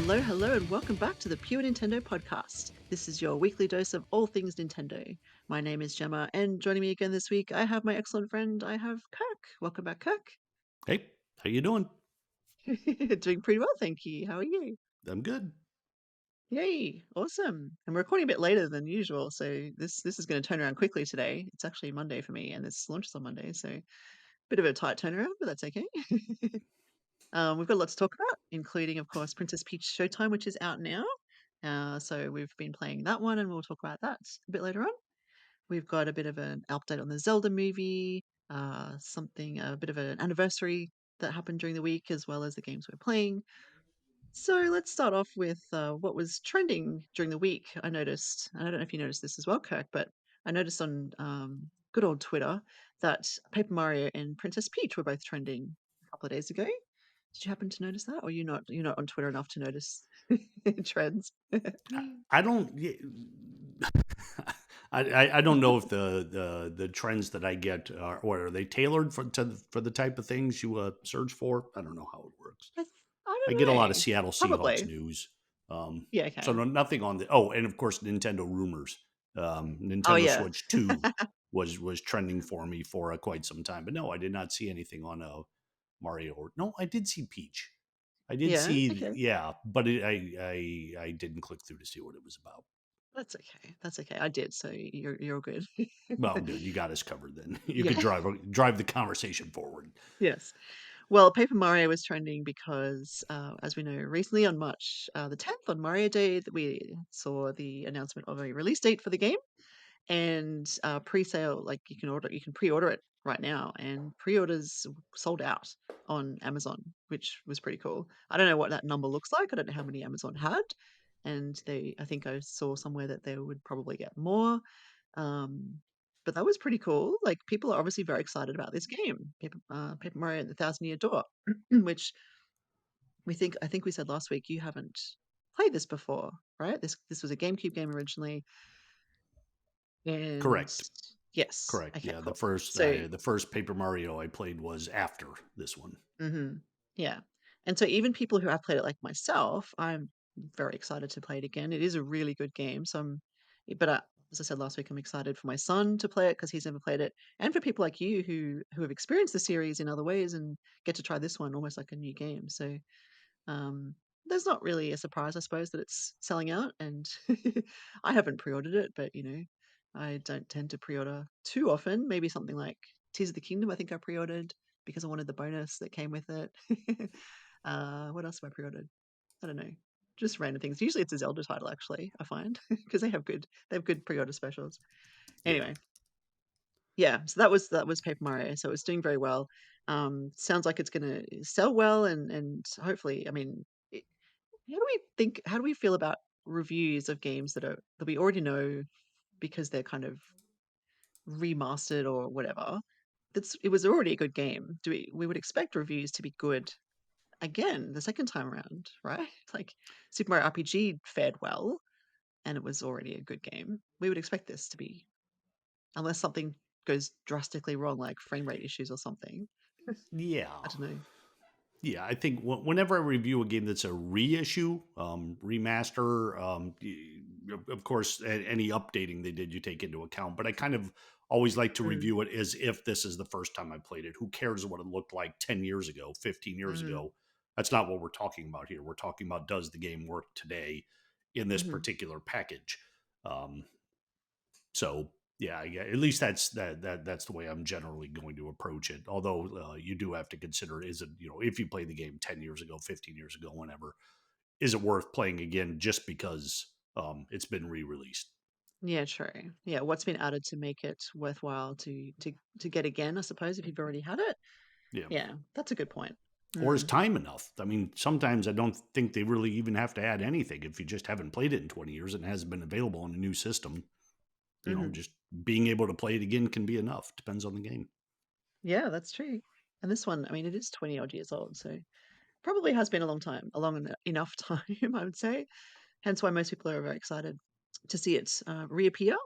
Hello, and welcome back to the Pure Nintendo podcast. This is your weekly dose of all things Nintendo. My name is Gemma, and joining me again this week, I have my excellent friend, I have Kirk. Welcome back, Kirk. Hey, how you doing? Doing pretty well, thank you. How are you? I'm good. Yay, awesome. And we're recording a bit later than usual, so this is going to turn around quickly today. It's actually Monday for me, and this launches on Monday, so bit of a tight turnaround, but that's okay. We've got a lot to talk about, including, of course, Princess Peach Showtime, which is out now. So we've been playing that one, and we'll talk about that a bit later on. We've got a bit of an update on the Zelda movie, a bit of an anniversary that happened during the week, as well as the games we're playing. So let's start off with what was trending during the week. I noticed, and I don't know if you noticed this as well, Kirk, but I noticed on good old Twitter that Paper Mario and Princess Peach were both trending a couple of days ago. Did you happen to notice that, or you're not on Twitter enough to notice trends? I don't. I don't know if the trends that I get are they tailored for the type of things you search for. I don't know how it works. I I don't get a lot of know. Seattle Seahawks Probably. news. Yeah. So Okay. no, nothing on the. Oh, and of course Nintendo rumors. Oh Nintendo yeah. Switch 2 was trending for me for quite some time, but no, I did not see anything on Mario. No, I did see Peach. I did Yeah. see, Okay. yeah, but I didn't click through to see what it was about. That's okay. That's okay. I did, so you're all good. Well, good, you got us covered then. You could Yeah. drive the conversation forward. Yes. Well, Paper Mario was trending because, as we know, recently on March the 10th, on Mario Day, that we saw the announcement of a release date for the game. And pre-sale, like you can pre-order it right now, and pre-orders sold out on Amazon, which was pretty cool. I don't know what that number looks like. I don't know how many Amazon had, and I think I saw somewhere that they would probably get more. um but that was pretty cool. Like, people are obviously very excited about this game, Paper Mario and the Thousand Year Door, which I think we said last week you haven't played this before, right? This was a GameCube game originally. And Correct. yes, Correct. okay, Yeah, cool. So, the first Paper Mario I played was after this one. mhm, yeah. And so even people who have played it like myself, I'm very excited to play it again. It is a really good game. But as I said last week, I'm excited for my son to play it because he's never played it, and for people like you who have experienced the series in other ways and get to try this one almost like a new game. So, um, there's not really a surprise, I suppose, that it's selling out. And I haven't pre-ordered it, but I don't tend to pre-order too often. Maybe something like Tears of the Kingdom, I think I pre-ordered because I wanted the bonus that came with it. What else have I pre-ordered? I don't know. Just random things. Usually it's a Zelda title, actually, I find, because they have good pre-order specials. Yeah. Anyway, yeah, so that was Paper Mario. So it's doing very well. Sounds like it's gonna sell well, and hopefully, I mean, how do we feel about reviews of games that we already know because they're kind of remastered or whatever? It was already a good game. Do we would expect reviews to be good again the second time around, right? Like Super Mario RPG fared well and it was already a good game. We would expect this to be, unless something goes drastically wrong, like frame rate issues or something. Yeah. I don't know. Yeah, I think whenever I review a game that's a reissue, remaster, of course, any updating they did, you take into account. But I kind of always like to Mm, review it as if this is the first time I played it. Who cares what it looked like 10 years ago, 15 years mm, ago? That's not what we're talking about here. We're talking about, does the game work today in this mhm. particular package? Um, so yeah, at least that's the way I'm generally going to approach it. Although you do have to consider, is it, if you play the game 10 years ago, 15 years ago, whenever, is it worth playing again just because it's been re-released? Yeah, true. Yeah, what's been added to make it worthwhile to get again, I suppose, if you've already had it? Yeah. Yeah, that's a good point. Or is Mm, time enough? I mean, sometimes I don't think they really even have to add anything if you just haven't played it in 20 years and it hasn't been available on a new system. mhm. Just being able to play it again can be enough. Depends on the game. Yeah, that's true. And this one, I mean, it is 20 odd years old, so probably has been a long time, enough time, I would say. Hence why most people are very excited to see it reappear.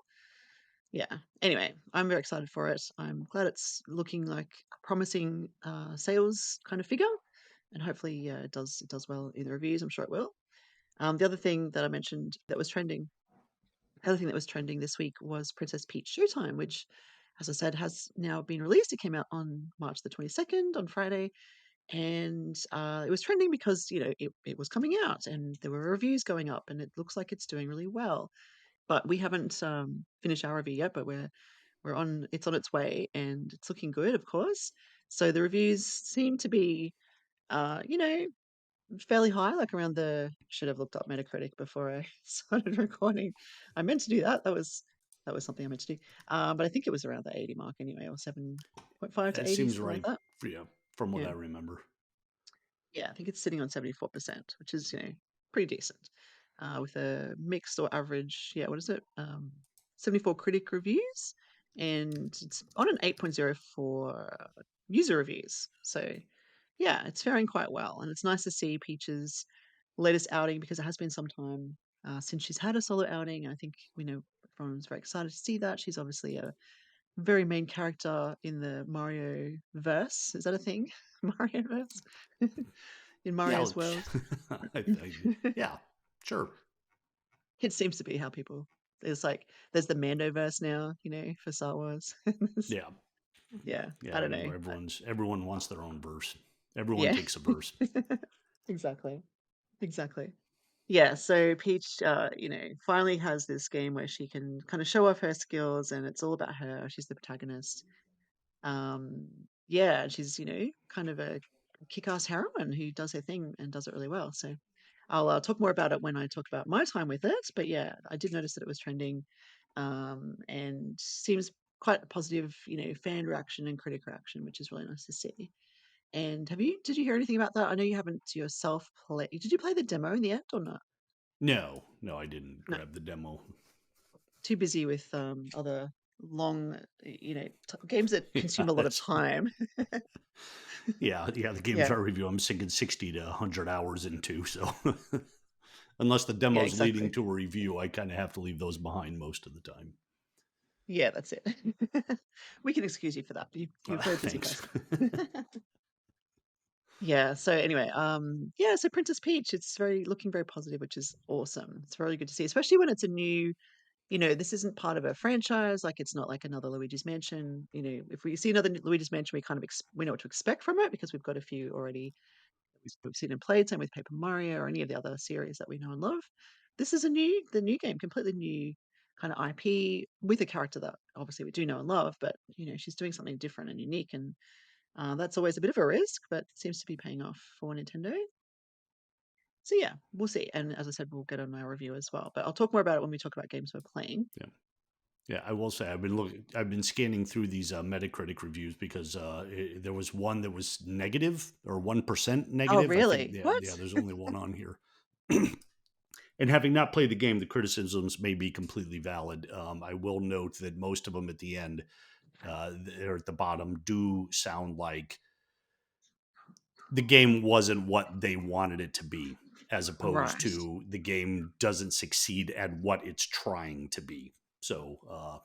Yeah. Anyway, I'm very excited for it. I'm glad it's looking like a promising sales kind of figure, and hopefully it does well in the reviews. I'm sure it will. The other thing that I mentioned that was trending, the other thing that was trending this week was Princess Peach Showtime, which, as I said, has now been released. It came out on March the 22nd on Friday, and it was trending because it was coming out and there were reviews going up, and it looks like it's doing really well. But we haven't finished our review yet, but we're on. It's on its way, and it's looking good, of course. So the reviews seem to be, uh, you know, fairly high, like around the. Should have looked up Metacritic before I started recording. I meant to do that. That was something I meant to do. But I think it was around the 80 mark anyway, or 7.5 to It 80, seems something like right. that. Yeah, from what Yeah. I remember. Yeah, I think it's sitting on 74%, which is, pretty decent. With a mixed or average, yeah, what is it? 74 critic reviews, and it's on an 8.0 for user reviews. So, yeah, it's faring quite well. And it's nice to see Peach's latest outing because it has been some time since she's had a solo outing. And I think we know everyone's very excited to see that. She's obviously a very main character in the Mario verse. Is that a thing? Mario verse? In Yeah, Mario's world. yeah, sure. It seems to be how people. There's like there's the Mandoverse now, for Star Wars. Yeah, Yeah, yeah. I don't know. Everyone wants their own verse. Everyone Yeah, takes a verse. exactly, exactly. Yeah, so Peach, finally has this game where she can kind of show off her skills, and it's all about her. She's the protagonist. Um, yeah, and she's kind of a kick-ass heroine who does her thing and does it really well. So I'll talk more about it when I talk about my time with it. But yeah, I did notice that it was trending, and seems quite a positive, fan reaction and critic reaction, which is really nice to see. And did you hear anything about that? I know you haven't yourself played. Did you play the demo in the end or not? No, no, I didn't No, grab the demo. too busy with other long, games that Yeah, consume a lot of that's time. yeah. The games Yeah, I review, I'm sinking 60 to 100 hours into. So unless the yeah, demo's leading exactly. to a review, I kind of have to leave those behind most of the time. Yeah, that's it. We can excuse you for that. You're a very busy Thanks. person. Yeah. So anyway, yeah. So Princess Peach, it's very looking very positive, which is awesome. It's really good to see, especially when it's a new. This isn't part of a franchise. Like it's not like another Luigi's Mansion. If we see another Luigi's Mansion, we kind of we know what to expect from it because we've got a few already we've seen and played. Same with Paper Mario or any of the other series that we know and love. This is the new game, completely new kind of IP with a character that obviously we do know and love, but she's doing something different and unique, and that's always a bit of a risk, but it seems to be paying off for Nintendo. So yeah, we'll see. And as I said, we'll get on our review as well. But I'll talk more about it when we talk about games we're playing. Yeah. Yeah, I will say I've been scanning through these Metacritic reviews because there was one that was negative or 1% Oh, negative. I think really? yeah, What? yeah. There's only one on here. And having not played the game, the criticisms may be completely valid. I will note that most of them at the end, or at the bottom, do sound like the game wasn't what they wanted it to be, as opposed Right. to the game doesn't succeed at what it's trying to be. So,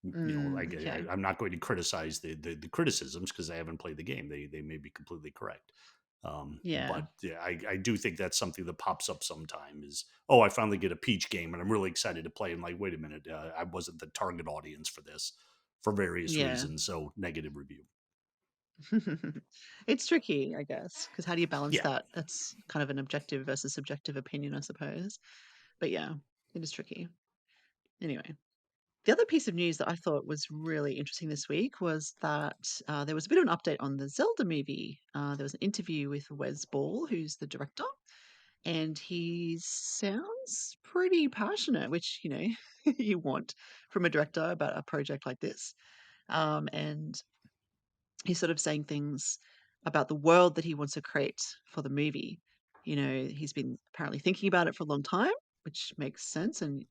like Okay. I'm not going to criticize the criticisms because I haven't played the game. They may be completely correct. Yeah. But yeah, I do think that's something that pops up sometime is, oh, I finally get a Peach game and I'm really excited to play. I'm like, wait a minute, I wasn't the target audience for this for various Yeah. reasons. So negative review. It's tricky, I guess, because how do you balance Yeah. that? That's kind of an objective versus subjective opinion, I suppose. But yeah, it is tricky. Anyway, the other piece of news that I thought was really interesting this week was that there was a bit of an update on the Zelda movie. There was an interview with Wes Ball, who's the director, and he sounds pretty passionate, which, you want from a director about a project like this. And he's sort of saying things about the world that he wants to create for the movie. He's been apparently thinking about it for a long time, which makes sense. And,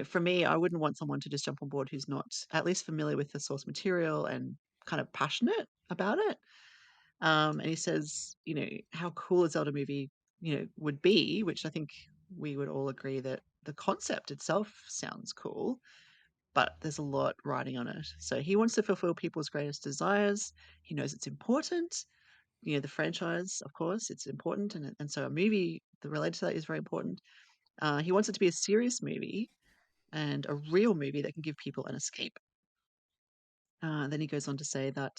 for me, I wouldn't want someone to just jump on board who's not at least familiar with the source material and kind of passionate about it. And he says, how cool a Zelda movie, would be, which I think we would all agree that the concept itself sounds cool, but there's a lot riding on it. So he wants to fulfill people's greatest desires. He knows it's important. The franchise, of course, it's important, and so a movie the related to that is very important. He wants it to be a serious movie and a real movie that can give people an escape. Then he goes on to say that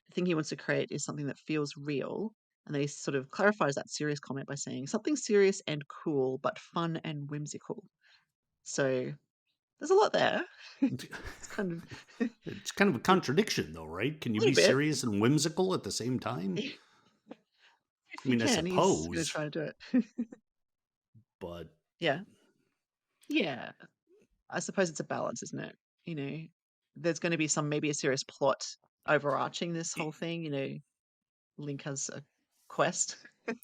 the thing he wants to create is something that feels real. And then he sort of clarifies that serious comment by saying something serious and cool, but fun and whimsical. So there's a lot there. It's kind of a It's kind of a contradiction, though, right? Can you little be bit. serious and whimsical at the same time? If I he mean, I can, he's going to suppose, try to do it. but Yeah. Yeah. I suppose it's a balance, isn't it? You know, there's going to be some, maybe a serious plot overarching this whole thing. Link has a quest,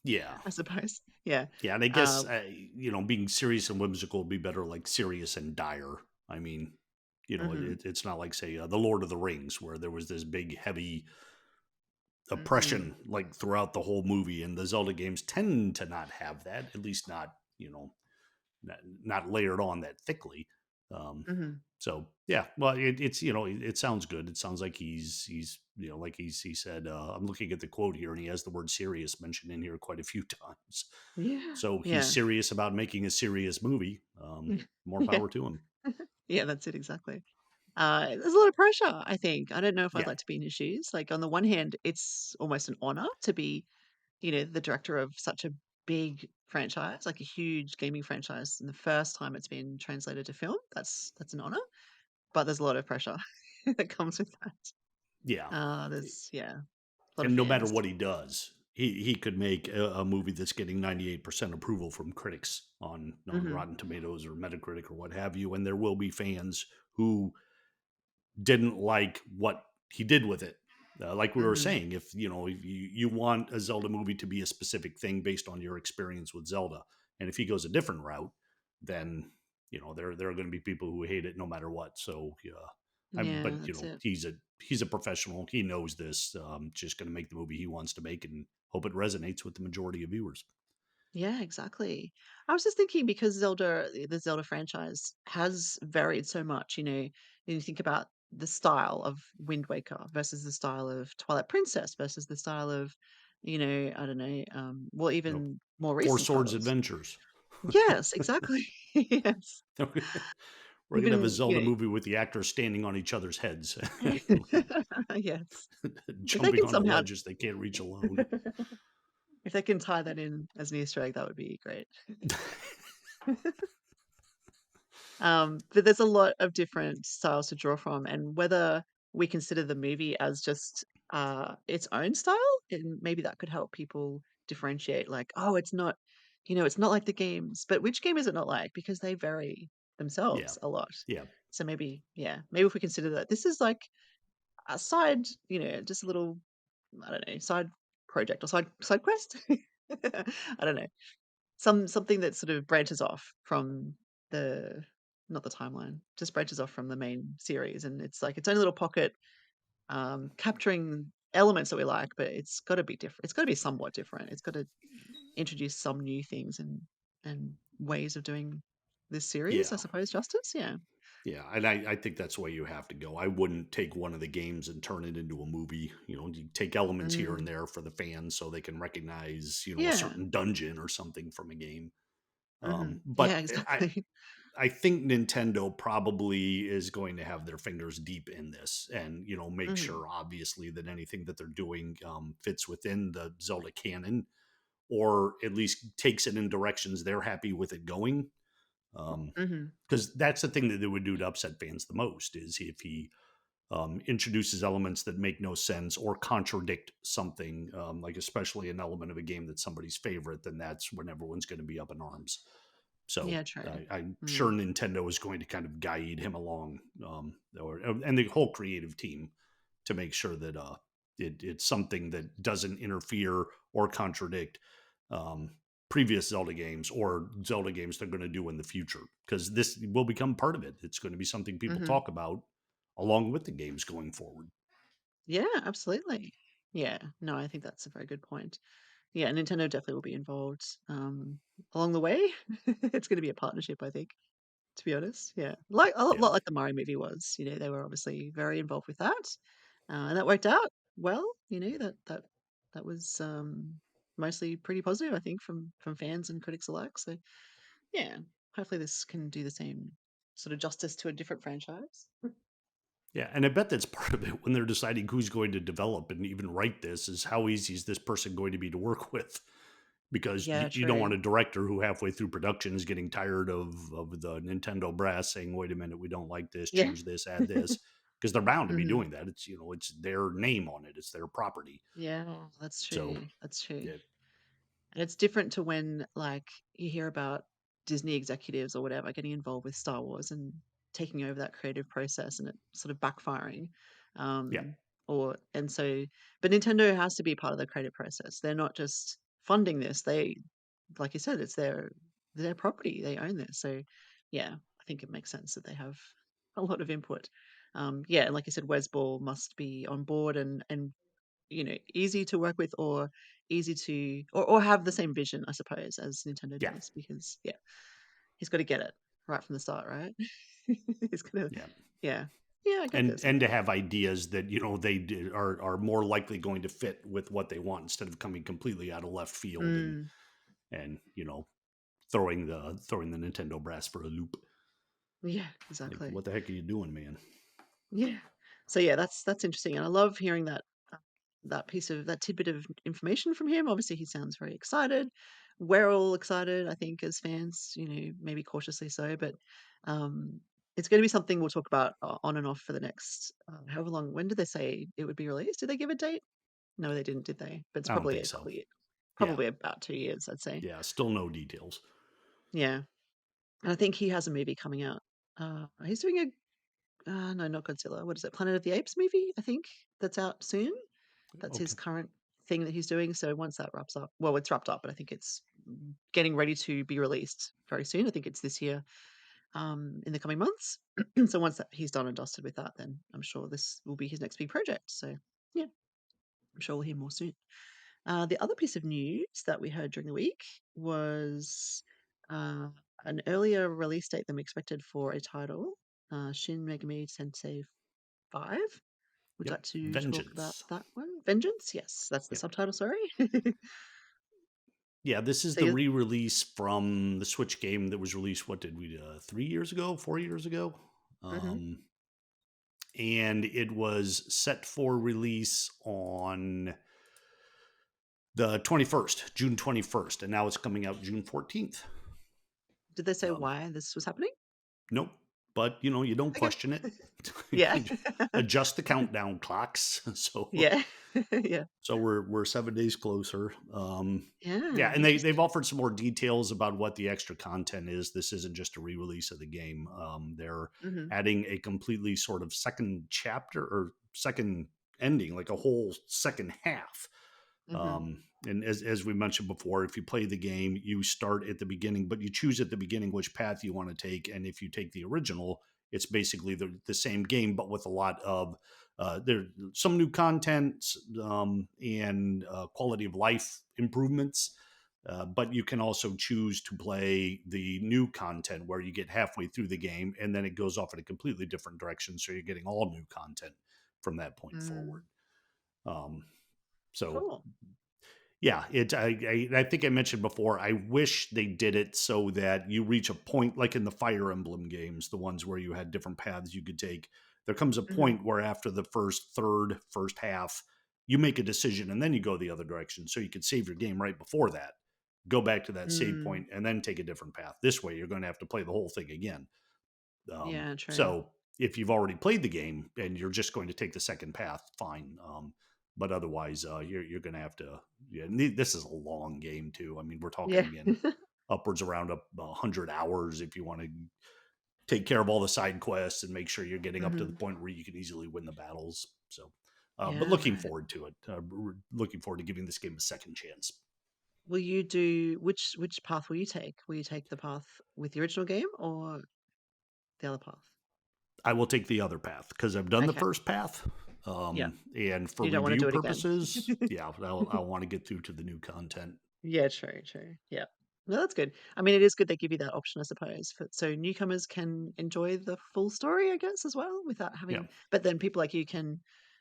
yeah. I suppose. Yeah. Yeah, and I guess, Um, being serious and whimsical would be better like serious and dire. I mean, mhm, it's not like, say, The Lord of the Rings, where there was this big, heavy mhm, oppression like throughout the whole movie, and the Zelda games tend to not have that, at least not, not layered on that thickly. Um, mhm. so yeah, well, it sounds good. It sounds like he's like he said. I'm looking at the quote here, and he has the word "serious" mentioned in here quite a few times. Yeah. So he's Yeah. serious about making a serious movie. More Yeah. power to him. Yeah, that's it exactly. There's a lot of pressure, I think. I don't know if I'd Yeah, like to be in his shoes. Like on the one hand, it's almost an honor to be, the director of such a big franchise, like a huge gaming franchise, and the first time it's been translated to film. That's an honor, but there's a lot of pressure that comes with that. yeah. There's a lot of And no matter fans. what he does, he could make a movie that's getting 98% approval from critics on Hmm. Rotten Tomatoes or Metacritic or what have you, and there will be fans who didn't like what he did with it. Like we were Hmm. saying, if you want a Zelda movie to be a specific thing based on your experience with Zelda, and if he goes a different route, then there are going to be people who hate it no matter what. So yeah, Yeah, but that's it. he's a professional. He knows this. Just going to make the movie he wants to make and hope it resonates with the majority of viewers. Yeah, exactly. I was just thinking because the Zelda franchise has varied so much, you think about the style of Wind Waker versus the style of Twilight Princess versus the style of, I don't know, well, You know, even more Four recent Swords titles. Adventures. Yes, exactly. Yes. We're gonna have a Even, Zelda movie with the actors standing on each other's heads, yes. If they jumping can onto somehow, ledges they can't reach alone. if they can tie that in as an Easter egg, that would be great. But there's a lot of different styles to draw from, and whether we consider the movie as just its own style, and maybe that could help people differentiate. Like, oh, it's not like the games. But which game is it not like? Because they vary Yeah, themselves a lot. yeah, So maybe if we consider that this is like a side, just a little, I don't know, side project or side quest. I don't know. Something that sort of branches off from the not the timeline, just branches off from the main series, and it's like its own little pocket, capturing elements that we like, but it's gotta be different. It's gotta be somewhat different. It's gotta introduce some new things and ways of doing this series, I yeah, suppose, justice? Yeah. yeah. And I think that's the way you have to go. I wouldn't take one of the games and turn it into a movie. You take elements here and Mm. there for the fans so they can recognize a Yeah. certain dungeon or something from a game. Mhm. Yeah, But exactly. I think Nintendo probably is going to have their fingers deep in this and, make Mhm. sure, obviously, that anything that they're doing fits within the Zelda canon or at least takes it in directions they're happy with it going. Mhm. Because that's the thing that they would do to upset fans the most is if he introduces elements that make no sense or contradict something, like especially an element of a game that's somebody's favorite, then that's when everyone's going to be up in arms. So Yeah, true. I'm sure Mm. Nintendo is going to kind of guide him along, and the whole creative team to make sure that it's something that doesn't interfere or contradict um, previous Zelda games or Zelda games they're going to do in the future. Because this will become part of it. It's going to be something people Mhm. talk about along with the games going forward. Yeah, absolutely. Yeah. No, I think that's a very good point. Yeah, Nintendo definitely will be involved, along the way. It's gonna be a partnership, I think, to be honest, yeah. Like a lot Yeah. like the Mario movie was, they were obviously very involved with that, and that worked out well, that was, mostly pretty positive, I think, from fans and critics alike. So yeah, hopefully this can do the same sort of justice to a different franchise. Yeah, and I bet that's part of it when they're deciding who's going to develop and even write this is how easy is this person going to be to work with? Because Yeah, you don't want true. a director who halfway through production is getting tired of the Nintendo brass saying, "Wait a minute, we don't like this. Yeah. Change this, add this," because they're bound to be Hmm. doing that. It's it's their name on it. It's their property. Yeah, that's So true. That's true. yeah, And it's different to when, like, you hear about Disney executives or whatever getting involved with Star Wars and taking over that creative process and it sort of backfiring. yeah, Um, and so, but Nintendo has to be part of the creative process. They're not just funding this. Like you said, it's their property. They own this. So, yeah, I think it makes sense that they have a lot of input. Yeah, and like you said, Wes Ball must be on board and easy to work with or easy to or have the same vision, I suppose, as Nintendo yeah, does because, yeah, he's gotta get it right from the start, right? He's gotta yeah. yeah. Yeah, I get this, I And get to this. have ideas that are more likely going to fit with what they want instead of coming completely out of left field Mm, and throwing the Nintendo brass for a loop. yeah, Like, exactly. what the heck are you doing, man? Yeah. So, yeah, that's interesting, and I love hearing uh, that tidbit of information from him. Obviously, he sounds very excited. We're all excited, I think, as fans, maybe cautiously so, but, um, it's gonna be something we'll talk about on and off for the next, however long. When did they say it would be released? Did they give a date? No, they didn't, did they? But it's I don't probably think a so. couple of years, Yeah, probably about 2 years, I'd say. yeah. Still no details. Yeah, and I think he has a movie coming out. He's doing no, not Godzilla. What is it? Planet of the Apes movie, I think, that's out soon. That's his Okay. current thing that he's doing. So once that wraps up, well, it's wrapped up, but I think it's getting ready to be released very soon. I think it's this year, in the coming months. So once he's done and dusted with that, then I'm sure this will be his next big project. So yeah, I'm sure we'll hear more soon. The other piece of news that we heard during the week was uh, an earlier release date than we expected for a title, Shin Megami Tensei 5. Would you Yep. like to talk about Vengeance. that one? Vengeance? Yes, that's the Yep. subtitle, sorry. Yeah, this is So the you re-release from the Switch game that was released. What did we 3 years ago, 4 years ago? mhm. Um, and it was set for release on the 21st, June 21st, and now it's coming out June 14th. Did they say Um, why this was happening? nope, but you don't Okay. question it. Yeah. Adjust the countdown clocks. So Yeah. Yeah. we're 7 days closer. Yeah, Yeah, and they've interesting. offered some more details about what the extra content is. This isn't just a re-release of the game. They're Mhm. adding a completely sort of second chapter or second ending, like a whole second half. Mhm. And as we mentioned before, if you play the game, you start at the beginning, but you choose at the beginning which path you want to take. And if you take the original, it's basically the same game, but with a lot of there's some new content and quality of life improvements. But you can also choose to play the new content where you get halfway through the game and then it goes off in a completely different direction. So you're getting all new content from that point forward. Mm. Um, so Cool. yeah, I think I mentioned before. I wish they did it so that you reach a point like in the Fire Emblem games, the ones where you had different paths you could take. There comes a Mhm. point where after the first half, you make a decision and then you go the other direction. So you could save your game right before that, go back to that save Mm. point, and then take a different path. This way, you're going to have to play the whole thing again. Yeah, true. So if you've already played the game and you're just going to take the second path, fine. But otherwise, you're going to have to. Yeah, this is a long game too. I mean, we're talking Yeah. again upwards around 100 hours if you want to take care of all the side quests and make sure you're getting up to the Mhm. point where you can easily win the battles. So, but Yeah, looking right. forward to it. Looking forward to giving this game a second chance. Will you do which path will you take? Will you take the path with the original game or the other path? I will take the other path because I've done the Okay. first path. Yeah. And for You don't wanna review do it again. purposes, yeah, I want to get through to the new content. Yeah, true, true. Yeah. No, that's good. I mean, it is good they give you that option, I suppose, so newcomers can enjoy the full story, I guess, as well, without Yeah, having. But then people like you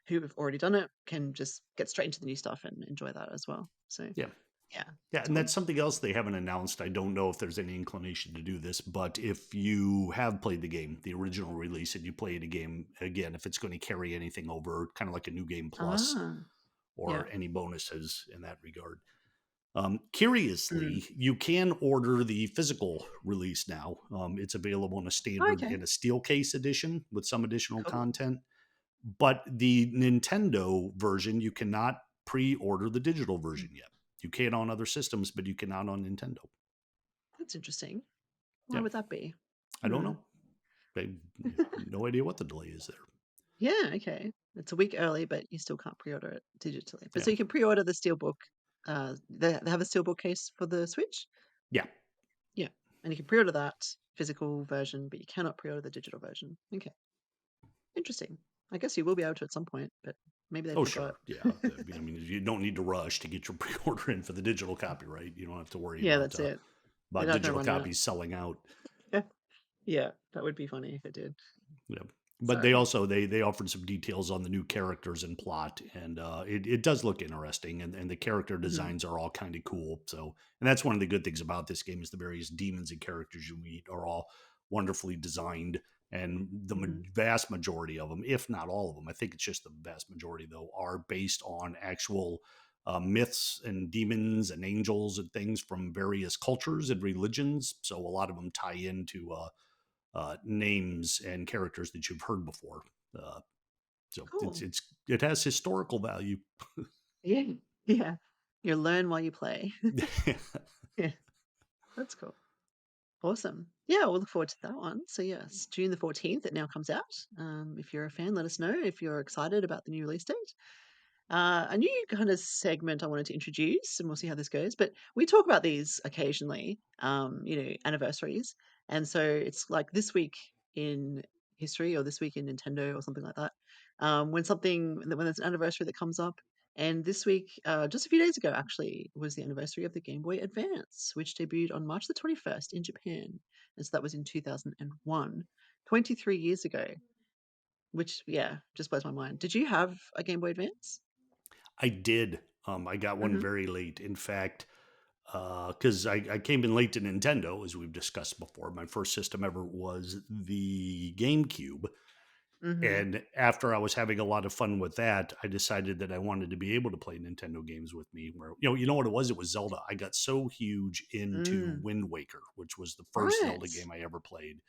who have already done it, can just get straight into the new stuff and enjoy that as well. So yeah. Yeah, Yeah, that's and cool. that's something else they haven't announced. I don't know if there's any inclination to do this, but if you have played the game, the original release, and you play the game again, if it's going to carry anything over, kind of like a new game plus Ah, yeah. or any bonuses in that regard. Mm. Curiously, you can order the physical release now. It's available in a Oh, standard okay, and a steel case edition with some additional cool. content. But the Nintendo version, you cannot pre-order the digital Mm. version yet. You can on other systems, but you cannot on Nintendo. That's interesting. Why Yeah, would that be? I don't Hmm. know. I no idea what the delay is there. Yeah, okay. It's a week early, but you still can't pre-order it digitally. But Yeah, so you can pre-order the steelbook. They have a steelbook case for the Switch. yeah, Yeah, and you can pre-order that physical version, but you cannot pre-order the digital version. Okay, interesting. I guess you will be able to at some point, but maybe they oh forgot. sure, yeah. I mean, you don't need to rush to get your pre-order in for the digital copy, right? You don't have to worry Yeah, that's it. They're about not going to digital run out. copies selling out. Yeah, that would be funny if it did. Yeah. But they Sorry. also they offered some details on the new characters and plot, and it does look interesting, and the character Hmm. designs are all kind of cool. So, and that's one of the good things about this game is the various demons and characters you meet are all wonderfully designed, and the Hmm. vast majority of them, if not all of them, I think it's just the vast majority though, are based on actual myths and demons and angels and things from various cultures and religions. So a lot of them tie into names and characters that you've heard before. Uh, so Cool. it has historical value. Yeah, yeah. You learn while you play. Yeah, that's cool. Awesome. Yeah, we'll look forward to that one. So yes, June the 14th, it now comes out. If you're a fan, let us know if you're excited about the new release date. A new kind of segment I wanted to introduce, and we'll see how this goes. But we talk about these occasionally, anniversaries. And so it's like this week in history or this week in Nintendo or something like that. When there's an anniversary that comes up. And this week, just a few days ago, actually, was the anniversary of the Game Boy Advance, which debuted on March the 21st in Japan. And so that was in 2001, 23 years ago, which, yeah, just blows my mind. Did you have a Game Boy Advance? I did. I got one Hmm. very late. In fact, because I came in late to Nintendo, as we've discussed before. My first system ever was the GameCube. Mhm. And after I was having a lot of fun with that, I decided that I wanted to be able to play Nintendo games with me. Where you know what it was? It was Zelda. I got so huge into Mm. Wind Waker, which was the first Zelda Right. game I ever played,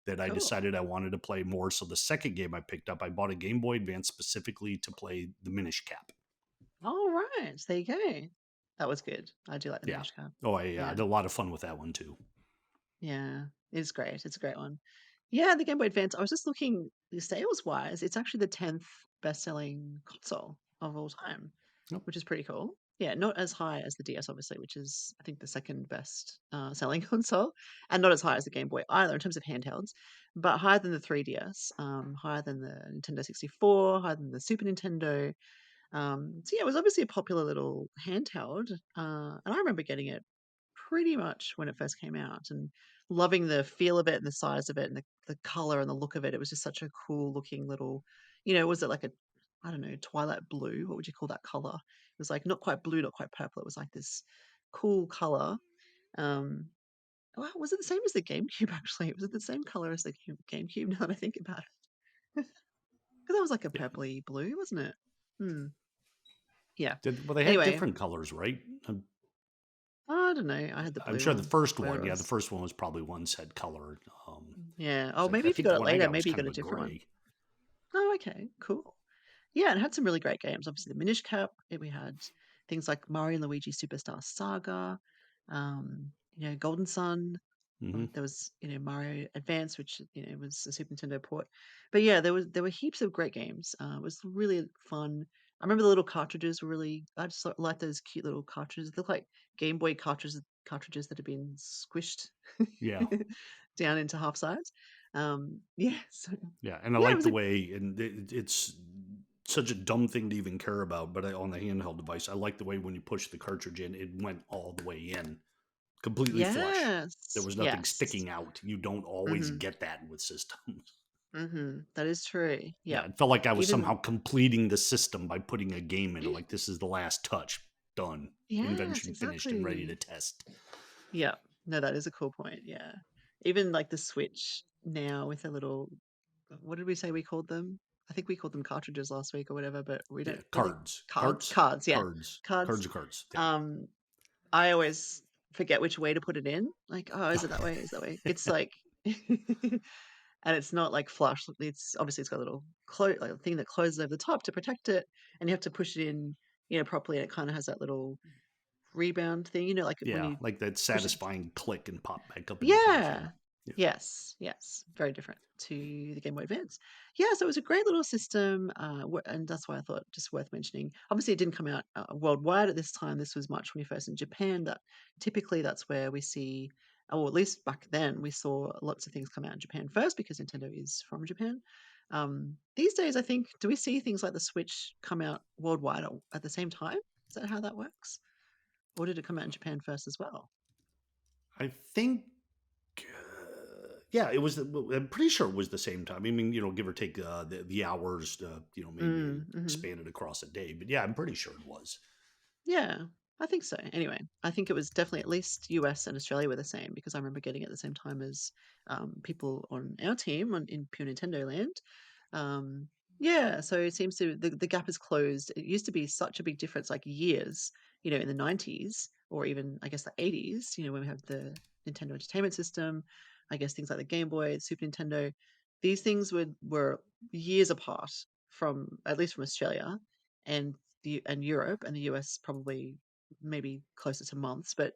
that I Cool. decided I wanted to play more. So the second game I picked up, I bought a Game Boy Advance specifically to play the Minish Cap. All right. There you go. That was good. I do like the Yeah. Minish Cap. Oh, I Yeah. had a lot of fun with that one too. Yeah. It's great. It's a great one. Yeah, the Game Boy Advance, I was just looking sales-wise, it's actually the 10th best-selling console of all time, Yep. which is pretty cool. Yeah, not as high as the DS, obviously, which is, I think, the second best selling console, and not as high as the Game Boy either in terms of handhelds, but higher than the 3DS, higher than the Nintendo 64, higher than the Super Nintendo. So yeah, it was obviously a popular little handheld, and I remember getting it pretty much when it first came out and loving the feel of it and the size of it and the color and the look of it. It was just such a cool looking little, was it like a, I don't know, twilight blue? What would you call that color? It was like not quite blue, not quite purple. It was like this cool color. Um, wow, was it the same as the GameCube actually? Was it the same color as the GameCube now that I think about it? Because that was like a Yeah. purpley blue, wasn't it? Hmm. Yeah. Well, they had Anyway, different colors, right? I don't know. I had the I'm blue sure the one, first whatever one, it yeah, the was. first one was probably one set color. Yeah. Oh, 'Cause maybe I if you think the got it one I later, got was maybe you kind got of a a different one. gray. Oh, okay. Cool. Yeah, and it had some really great games. Obviously, the Minish Cap. We had things like Mario and Luigi Superstar Saga, Golden Sun. Hmm. There was, Mario Advance, which was a Super Nintendo port. But yeah, there were heaps of great games. It was really fun. I remember the little cartridges were really. I just like those cute little cartridges. They look like Game Boy cartridges that have been squished Yeah. down into half size. Yeah, so Yeah, and I yeah, it like was the a way, and it's such a dumb thing to even care about, but on the handheld device, I like the way when you push the cartridge in, it went all the way in, completely flush. There yes, was nothing yes. sticking out. You don't always Mhm, get that with systems. mhm. That is true. Yeah, Yep. it felt like I was Even somehow completing the system by putting a game in. Like this is the last touch. done. Yes, Invention finished and ready to exactly. test. Yeah. No, that is a cool point. Yeah. Even like the Switch now with a little, what did we say we called them? I think we called them cartridges last week or whatever, but we Yeah, don't, were they cards? Cards, yeah. cards Cards. of cards. Yeah. Um, I always forget which way to put it in. Like, oh, is it that way? Is that way? It's like, and it's not like flush. It's obviously it's got a little like a thing that closes over the top to protect it, and you have to push it in, properly. And it kind of has that little rebound thing, like when Yeah, you like that push it. satisfying click and pop back up into place. Yeah. Yeah. Yeah. Yes, yes. Very different to the Game Boy Advance. Yeah, so it was a great little system, and that's why I thought just worth mentioning. Obviously, it didn't come out worldwide at this time. This was March 21st in Japan. That typically that's where we see, or at least back then, we saw lots of things come out in Japan first because Nintendo is from Japan. These days, I think, do we see things like the Switch come out worldwide at the same time? Is that how that works? Or did it come out in Japan first as well? I think, yeah, it was. I'm pretty sure it was the same time. I mean, give or take the hours. Maybe Mm, mhm. expanded across a day, but yeah, I'm pretty sure it was. Yeah, I think so. Anyway, I think it was definitely at least US and Australia were the same because I remember getting it at the same time as people on our team in Pure Nintendo land. Um, yeah, so it seems to the gap is closed. It used to be such a big difference, like years, in the 90s or even I guess the 80s, when we have the Nintendo Entertainment System, I guess things like the Game Boy, Super Nintendo, these things were years apart from at least from Australia and and Europe and the US probably maybe closer to months, but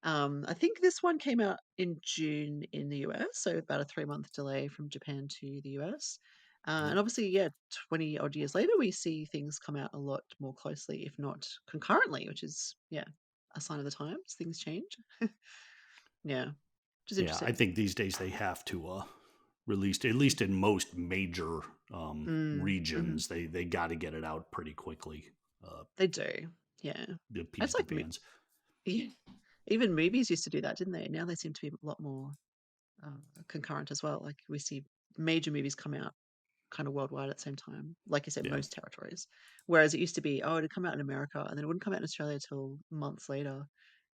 I think this one came out in June in the US, so about a 3-month delay from Japan to the US. Yep. And obviously, yeah, 20 odd years later, we see things come out a lot more closely, if not concurrently, which is, yeah, a sign of the times. Things change. Yeah, which is Yeah, I interesting. think these days they have to release, at least in most major Mm, hmm. regions, they got to get it out pretty quickly. They do. Yeah. The It's appease the like, fans. yeah, even movies used to do that, didn't they? Now they seem to be a lot more concurrent as well. Like we see major movies come out kind of worldwide at the same time. Like I said, Yeah, most territories. Whereas it used to be, oh, it'd come out in America and then it wouldn't come out in Australia till months later.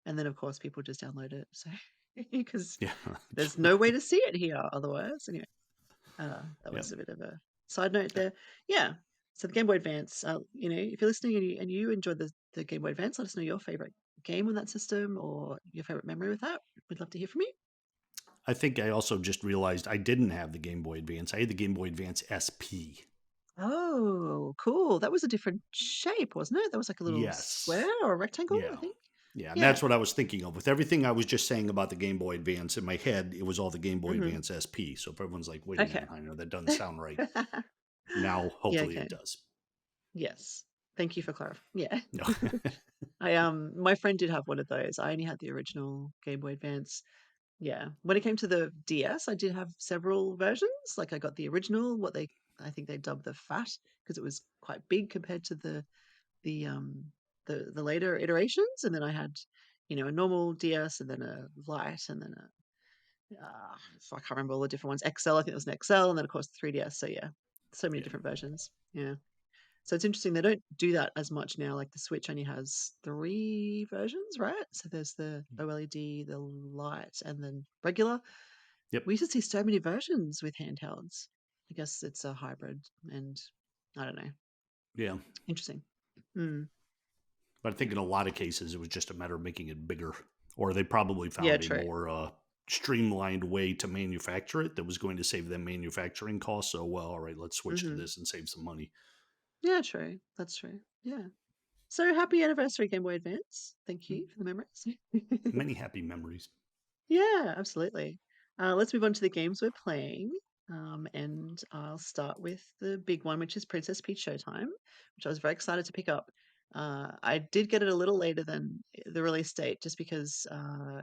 And then of course people just download it. So because yeah, there's no way to see it here otherwise. Anyway, that yeah. was a bit of a side note there. Yeah. So the Game Boy Advance, if you're listening and you enjoyed the Game Boy Advance, let us know your favorite game on that system or your favorite memory with that. We'd love to hear from you. I think I also just realized I didn't have the Game Boy Advance. I had the Game Boy Advance SP. Oh, cool. That was a different shape, wasn't it? That was like a little Yes. square or a rectangle, I Yeah. think. Yeah, and Yeah. that's what I was thinking of. With everything I was just saying about the Game Boy Advance in my head, it was all the Game Boy Hmm. Advance SP. So if everyone's like, wait a Okay. minute, I know that doesn't sound right. Now, Yeah, hopefully okay. it does. Yes. Thank you for clarifying. Yeah. No. My friend did have one of those. I only had the original Game Boy Advance. Yeah. When it came to the DS, I did have several versions. Like I got the original, I think they dubbed the Fat because it was quite big compared to the um the later iterations. And then I had, a normal DS and then a light and then a I can't remember all the different ones. XL, I think it was an XL, and then of course the 3DS. So yeah, so many Yeah. different versions. Yeah. So it's interesting they don't do that as much now. Like the Switch only has 3 versions, right? So there's the OLED, the light, and then regular. Yep. We used to see so many versions with handhelds. I guess it's a hybrid, and I don't know. Yeah. Interesting. Mm. But I think in a lot of cases, it was just a matter of making it bigger, or they probably Yeah, found a true. more streamlined way to manufacture it that was going to save them manufacturing costs. So, well, all right, let's switch to Hmm. this and save some money. Yeah, true. That's true. Yeah. So happy anniversary, Game Boy Advance. Thank you for the memories. Many happy memories. Yeah, absolutely. Let's move on to the games we're playing. And I'll start with the big one, which is Princess Peach Showtime, which I was very excited to pick up. I did get it a little later than the release date just because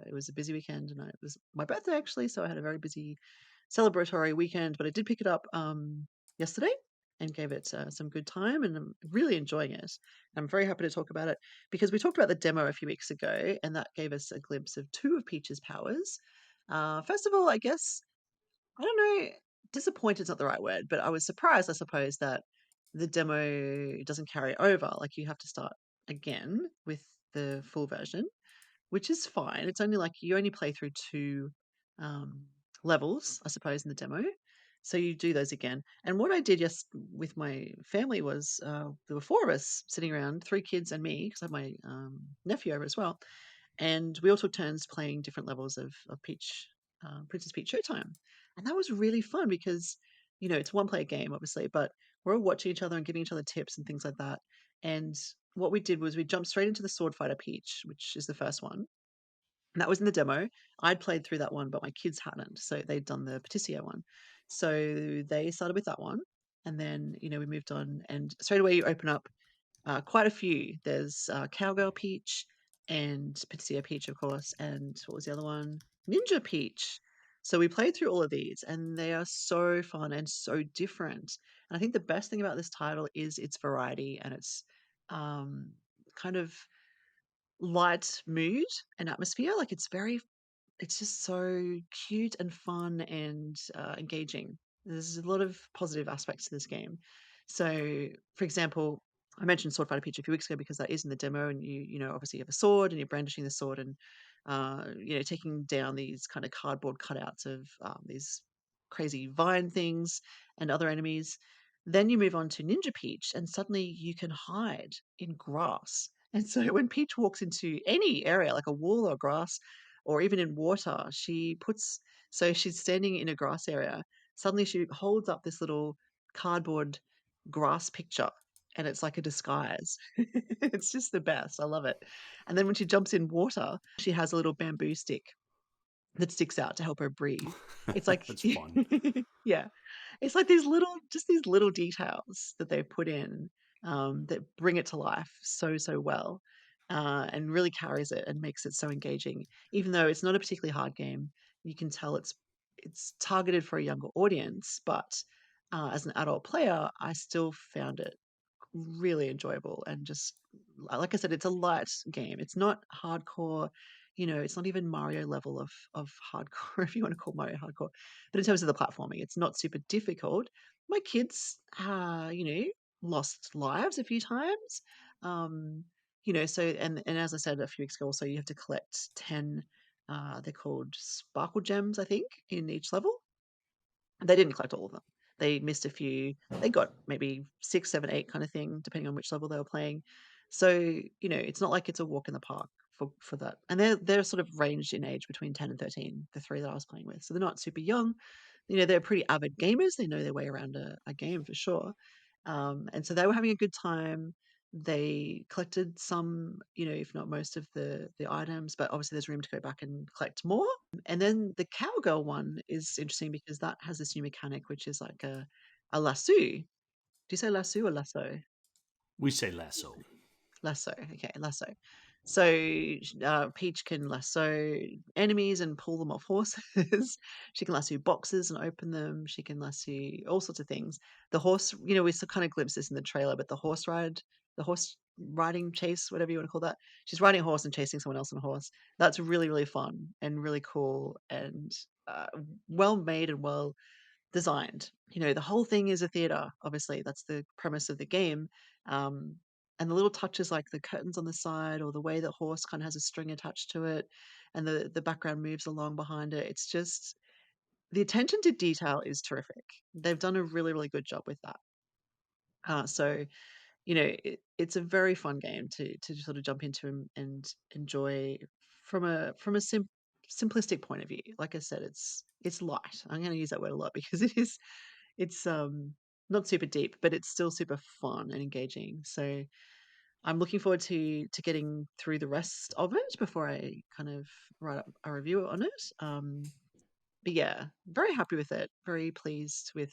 it was a busy weekend and it was my birthday actually. So I had a very busy celebratory weekend, but I did pick it up yesterday and gave it some good time and I'm really enjoying it. I'm very happy to talk about it because we talked about the demo a few weeks ago, and that gave us a glimpse of two of Peach's powers. First of all, I guess, I don't know, disappointed is not the right word, but I was surprised, I suppose, that the demo doesn't carry over. Like you have to start again with the full version, which is fine. It's only like you only play through 2, um, levels, I suppose, in the demo. So you do those again. And what I did just with my family was, there were 4 of us sitting around, 3 kids and me, 'cause I have my, nephew over as well, and we all took turns playing different levels of Peach, Princess Peach Showtime. And that was really fun because, it's a one-player game, obviously, but we're all watching each other and giving each other tips and things like that. And what we did was we jumped straight into the Sword Fighter Peach, which is the first one. And that was in the demo. I'd played through that one, but my kids hadn't. So they'd done the Paticio one. So they started with that one. And then, we moved on. And straight away, you open up quite a few. There's Cowgirl Peach and Paticio Peach, of course. And what was the other one? Ninja Peach. So we played through all of these, and they are so fun and so different. And I think the best thing about this title is its variety and its um, kind of light mood and atmosphere. Like it's just so cute and fun and engaging. There's a lot of positive aspects to this game. So, for example, I mentioned Sword Fighter Peach a few weeks ago because that is in the demo, and obviously you have a sword and you're brandishing the sword and taking down these kind of cardboard cutouts of these crazy vine things and other enemies. Then you move on to Ninja Peach, and suddenly you can hide in grass. And so when Peach walks into any area, like a wall or grass, or even in water, so she's standing in a grass area. Suddenly she holds up this little cardboard grass picture, and it's like a disguise. It's just the best. I love it. And then when she jumps in water, she has a little bamboo stick that sticks out to help her breathe. It's like That's fun. yeah. It's like these little details that they put in, that bring it to life so, so well, and really carries it and makes it so engaging. Even though it's not a particularly hard game, you can tell it's targeted for a younger audience, but, as an adult player, I still found it really enjoyable and just like I said, it's a light game. It's not hardcore, it's not even Mario level of hardcore, if you want to call Mario hardcore. But in terms of the platforming, it's not super difficult. My kids, lost lives a few times. So and as I said a few weeks ago, also you have to collect 10 they're called sparkle gems, I think, in each level. They didn't collect all of them. They missed a few. They got maybe 6, 7, 8 kind of thing, depending on which level they were playing. So, it's not like it's a walk in the park for that. And they're sort of ranged in age between 10 and 13, the 3 that I was playing with. So they're not super young. They're pretty avid gamers. They know their way around a game for sure. And so they were having a good time. They collected some, if not most of the items, but obviously there's room to go back and collect more. And then the cowgirl one is interesting because that has this new mechanic, which is like a lasso. Do you say lasso or lasso? We say lasso. Lasso. Okay, lasso. So Peach can lasso enemies and pull them off horses. She can lasso boxes and open them. She can lasso all sorts of things. The horse, we still kind of glimpse this in the trailer, but the horse riding chase, whatever you want to call that. She's riding a horse and chasing someone else on a horse. That's really, really fun and really cool and uh, well made and well designed. The whole thing is a theater, obviously, that's the premise of the game, um, and the little touches like the curtains on the side or the way the horse kinda has a string attached to it and the background moves along behind it, it's just the attention to detail is terrific. They've done a really, really good job with that. So, it's a very fun game to sort of jump into and enjoy from a simplistic point of view. Like I said, it's light. I'm gonna use that word a lot because it's not super deep, but it's still super fun and engaging. So I'm looking forward to getting through the rest of it before I kind of write up a review on it. But yeah, very happy with it. Very pleased with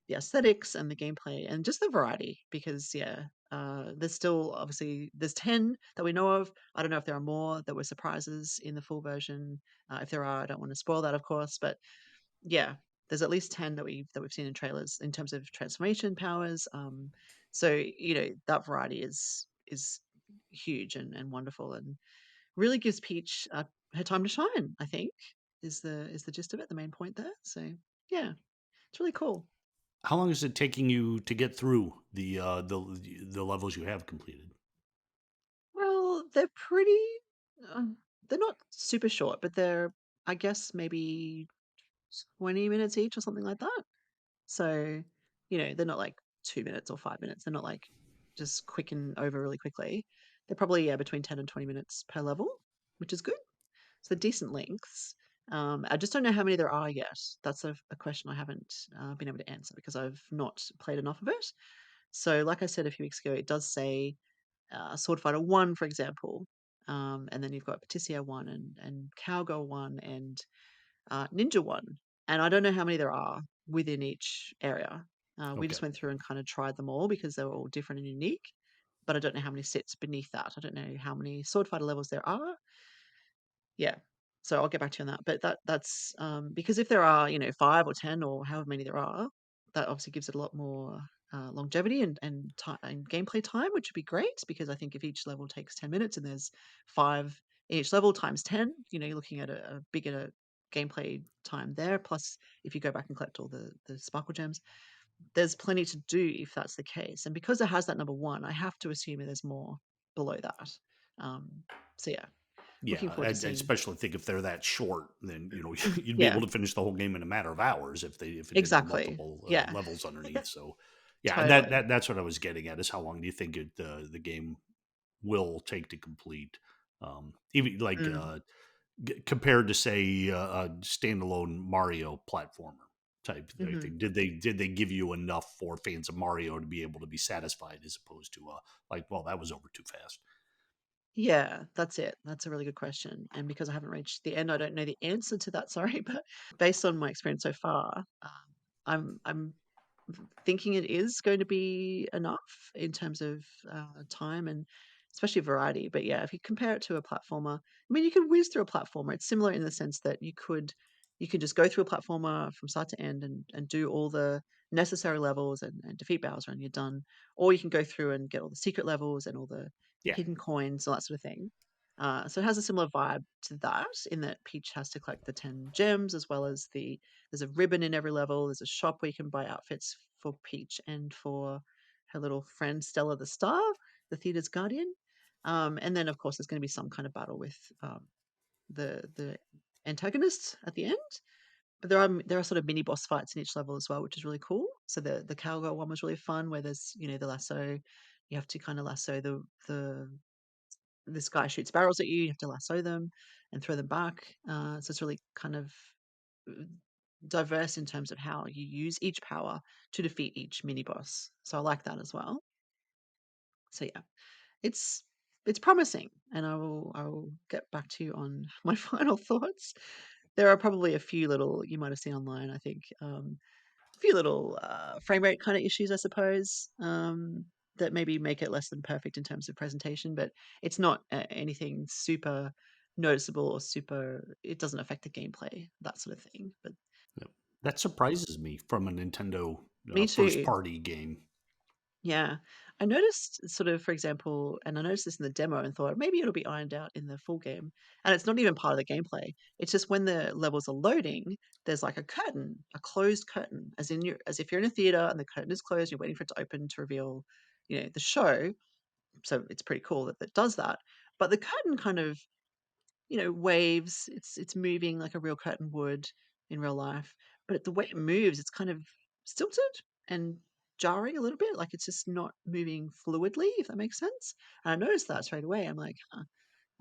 the aesthetics and the gameplay and just the variety because yeah, there's still obviously there's 10 that we know of. I don't know if there are more that were surprises in the full version. If there are, I don't want to spoil that, of course, but yeah, there's at least 10 that we've seen in trailers in terms of transformation powers. So that variety is huge and wonderful and really gives Peach her time to shine. I think is the gist of it, the main point there. So yeah, it's really cool. How long is it taking you to get through the levels you have completed? Well, They're pretty. Um, they're not super short, but they're, I guess, maybe 20 minutes each or something like that. So, they're not like 2 minutes or 5 minutes. They're not like just quick and over really quickly. They're probably, yeah, between 10 and 20 minutes per level, which is good. So decent lengths. I just don't know how many there are yet. That's a question I haven't been able to answer because I've not played enough of it. So, like I said a few weeks ago, it does say Sword Fighter 1, for example. And then you've got Patissier 1 and Cowgirl 1 and Ninja 1. And I don't know how many there are within each area. We Okay. just went through and kind of tried them all because they were all different and unique. But I don't know how many sits beneath that. I don't know how many Sword Fighter levels there are. Yeah. So I'll get back to you on that. But that's because if there are, 5 or 10 or however many there are, that obviously gives it a lot more longevity and time and gameplay time, which would be great because I think if each level takes 10 minutes and there's 5 in each level times 10, you're looking at a bigger gameplay time there. Plus, if you go back and collect all the sparkle gems, there's plenty to do if that's the case. And because it has that number one, I have to assume there's more below that. Um, so yeah, Yeah, looking forward to I seeing. especially think if they're that short, then you'd be Yeah, able to finish the whole game in a matter of hours if it didn't have exactly. multiple Yeah, levels underneath. So, yeah, and totally. that's what I was getting at is how long do you think the game will take to complete? Even like Mm, compared to say a standalone Mario platformer type mhm. thing. Did they give you enough for fans of Mario to be able to be satisfied as opposed to like, well, that was over too fast. Yeah, that's it. That's a really good question. And because I haven't reached the end, I don't know the answer to that, sorry, but based on my experience so far, I'm thinking it is going to be enough in terms of time and especially variety. But yeah, if you compare it to a platformer, I mean, you can whiz through a platformer. It's similar in the sense that you could just go through a platformer from start to end and do all the necessary levels and defeat Bowser and you're done. Or you can go through and get all the secret levels and all the Yeah, hidden coins, all that sort of thing. So it has a similar vibe to that in that Peach has to collect the 10 gems as well as there's a ribbon in every level. There's a shop where you can buy outfits for Peach and for her little friend Stella the Star, the theater's guardian. And then, of course, there's going to be some kind of battle with the antagonists at the end. But there are sort of mini boss fights in each level as well, which is really cool. So the cowgirl one was really fun, where there's the lasso. You have to kind of lasso the this guy shoots barrels at you. You have to lasso them and throw them back. So it's really kind of uh, diverse in terms of how you use each power to defeat each mini boss. So I like that as well. So yeah, it's it's promising, and I will get back to you on my final thoughts. There are probably a few little you might have seen online. I think a few little frame rate kind of issues, I suppose, that maybe make it less than perfect in terms of presentation, but it's not anything super noticeable or super. It doesn't affect the gameplay, that sort of thing. But yep. That surprises me from a Nintendo me first too. party game. Yeah. I noticed sort of, for example, and I noticed this in the demo and thought maybe it'll be ironed out in the full game. And it's not even part of the gameplay. It's just when the levels are loading, there's like a curtain, a closed curtain, as if you're in a theater and the curtain is closed, you're waiting for it to open to reveal, the show. So it's pretty cool that it does that. But the curtain kind of waves. It's moving like a real curtain would in real life, but the way it moves, it's kind of stilted and jarring a little bit. Like it's just not moving fluidly, if that makes sense. And I noticed that straight away. I'm like, huh,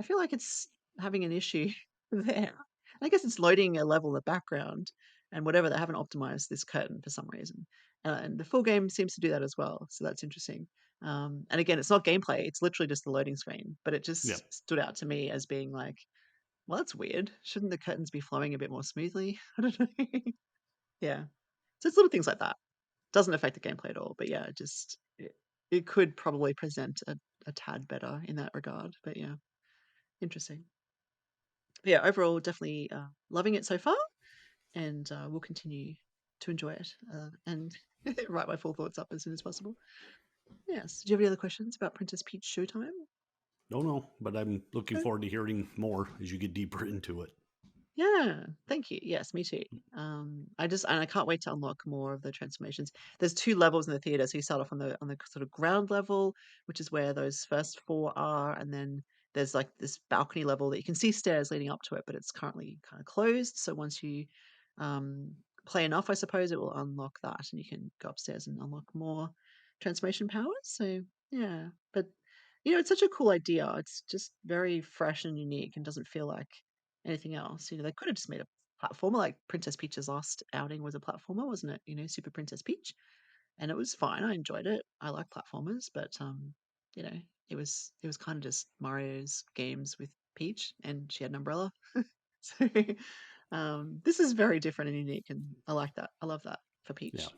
I feel like it's having an issue there. I guess it's loading a level in the background and whatever. They haven't optimized this curtain for some reason, and the full game seems to do that as well. So that's interesting. And again, it's not gameplay; it's literally just the loading screen. But it Yeah. just stood out to me as being like, well, that's weird. Shouldn't the curtains be flowing a bit more smoothly? I don't know. Yeah. So it's little things like that. Doesn't affect the gameplay at all. But yeah, it could probably present a tad better in that regard. But yeah, interesting. But yeah, overall, definitely loving it so far, and we'll continue to enjoy it and write my full thoughts up as soon as possible. Yes. Do you have any other questions about Princess Peach Showtime? No, no, but I'm looking Okay. forward to hearing more as you get deeper into it. Yeah, thank you. Yes, me too. I can't wait to unlock more of the transformations. There's two levels in the theater, so you start off on the sort of ground level, which is where those first four are, and then there's like this balcony level that you can see stairs leading up to it, but it's currently kind of closed. So once you um, play enough, I suppose it will unlock that, and you can go upstairs and unlock more transformation powers. So yeah, but it's such a cool idea. It's just very fresh and unique, and doesn't feel like anything else. They could have just made a platformer, like Princess Peach's last outing was a platformer, wasn't it? Super Princess Peach, and it was fine. I enjoyed it. I like platformers, but you know, it was kind of just Mario's games with Peach, and she had an umbrella. So this is very different and unique, and I like that. I love that for Yeah. Peach.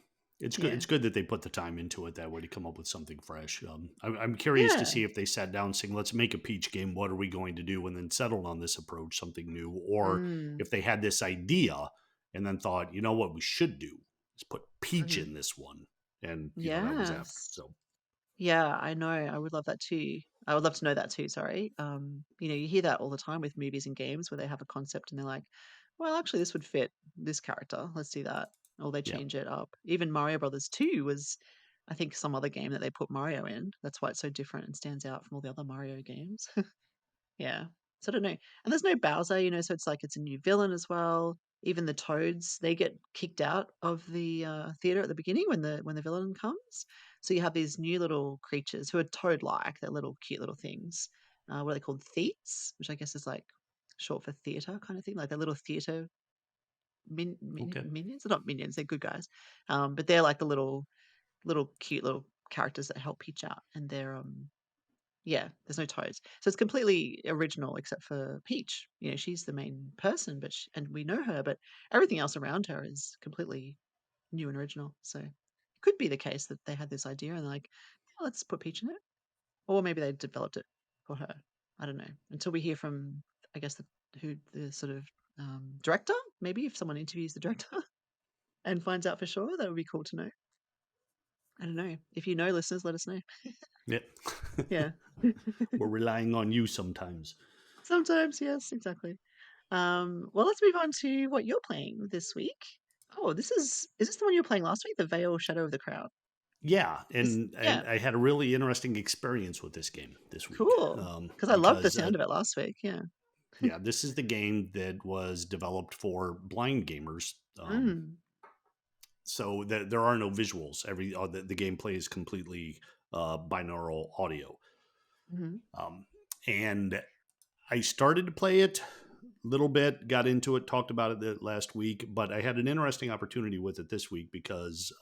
It's good. Yeah, It's good that they put the time into it that way to come up with something fresh. I'm curious to yeah, see if they sat down saying, "Let's make a Peach game. What are we going to do?" and then settled on this approach, something new, or mm, if they had this idea and then thought, "You know what we should do is put Peach hmm in this one," and that was after. yes. So Yeah, I know. I would love that too. I would love to know that too, sorry. You hear that all the time with movies and games where they have a concept and they're like, well, actually, this would fit this character. Let's do that. Or they yeah, change it up. Even Mario Brothers 2 was, I think, some other game that they put Mario in. That's why it's so different and stands out from all the other Mario games. Yeah. So I don't know. And there's no Bowser, so it's like it's a new villain as well. Even the Toads, they get kicked out of the theater at the beginning when the villain comes. So you have these new little creatures who are toad-like. They're little cute little things. What are they called? Theets, which I guess is like short for theater kind of thing. Like they're little theater okay, minions. They're not minions. They're good guys. But they're like the little cute little characters that help Peach out, and they're yeah, there's no toads. So it's completely original except for Peach. She's the main person, and we know her, but everything else around her is completely new and original. So it could be the case that they had this idea and they're like, yeah, let's put Peach in it. Or maybe they developed it for her. I don't know. Until we hear from, I guess, the sort of director. Maybe if someone interviews the director and finds out for sure, that would be cool to know. I don't know. If you know, listeners, let us know. yeah. Yeah. We're relying on you sometimes. Sometimes, yes, exactly. Well, let's move on to what you're playing this week. Oh, is this the one you were playing last week? The Vale Shadow of the Crowd. Yeah, This, and yeah, I had a really interesting experience with this game this week cool. Because I loved the because sound of it last week. Yeah. yeah, this is the game that was developed for blind gamers. Mm. So there are no visuals. The gameplay is completely binaural audio. Hmm. Um, and I started to play it a little bit, got into it, talked about it last week, but I had an interesting opportunity with it this week because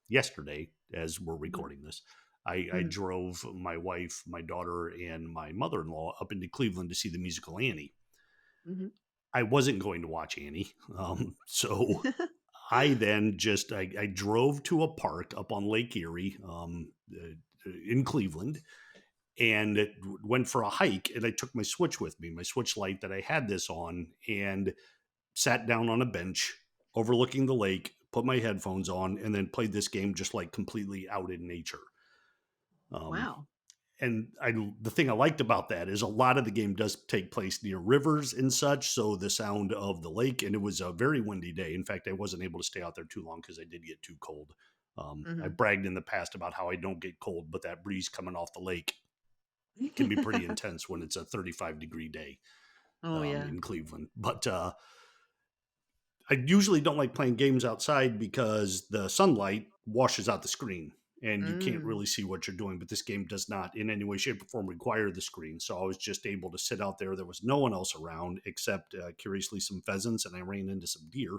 yesterday, as we're Hmm. recording this, I drove my wife, my daughter, and my mother in law up into Cleveland to see the musical Annie. Hmm. I wasn't going to watch Annie. So I then I drove to a park up on Lake Erie in Cleveland and went for a hike. And I took my Switch with me, my Switch Lite that I had this on, and sat down on a bench overlooking the lake, put my headphones on, and then played this game just like completely out in nature. Um, Wow. and the thing I liked about that is a lot of the game does take place near rivers and such, so the sound of the lake, and it was a very windy day. In fact, I wasn't able to stay out there too long because I did get too cold. I Hmm. bragged in the past about how I don't get cold, but that breeze coming off the lake can be pretty intense when it's a 35-degree day Oh yeah. in Cleveland. But I usually don't like playing games outside because the sunlight washes out the screen and you can't Mm. really see what you're doing. But this game does not, in any way, shape, or form, require the screen. So I was just able to sit out there. There was no one else around except, curiously, some pheasants, and I ran into some deer.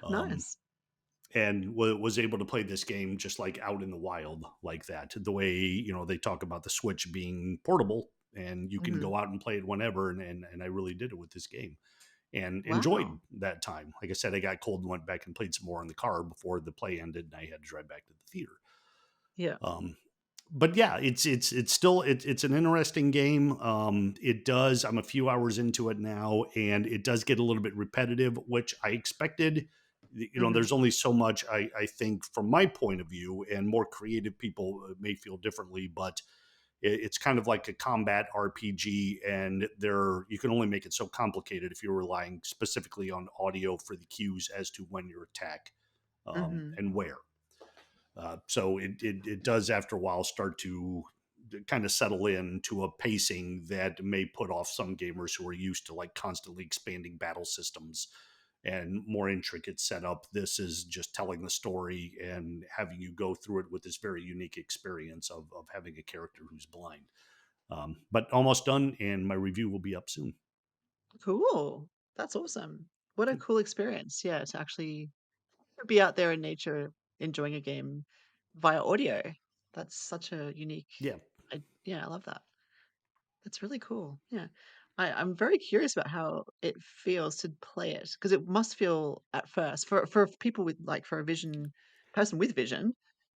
Um, Nice. and was able to play this game just like out in the wild like that. The way they talk about the Switch being portable and you can Hmm. go out and play it whenever, and I really did it with this game and enjoyed Wow. that time. Like I said, I got cold and went back and played some more in the car before the play ended, and I had to drive back to the theater. Yeah. Um, but yeah, it's still it's an interesting game. It does. I'm a few hours into it now, and it does get a little bit repetitive, which I expected. Hmm. There's only so much I think from my point of view, and more creative people may feel differently, but it's kind of like a combat RPG, and you can only make it so complicated if you're relying specifically on audio for the cues as to when your attack Hmm. and where. So it does after a while start to kind of settle in to a pacing that may put off some gamers who are used to like constantly expanding battle systems and more intricate setup. This is just telling the story and having you go through it with this very unique experience of having a character who's blind. But almost done, and my review will be up soon. Cool. That's awesome. What a cool experience. Yeah, to actually be out there in nature enjoying a game via audio. That's such a unique Yeah. yeah, I love that. That's really cool. Yeah. I'm very curious about how it feels to play it because it must feel at first for people with like for a vision person with vision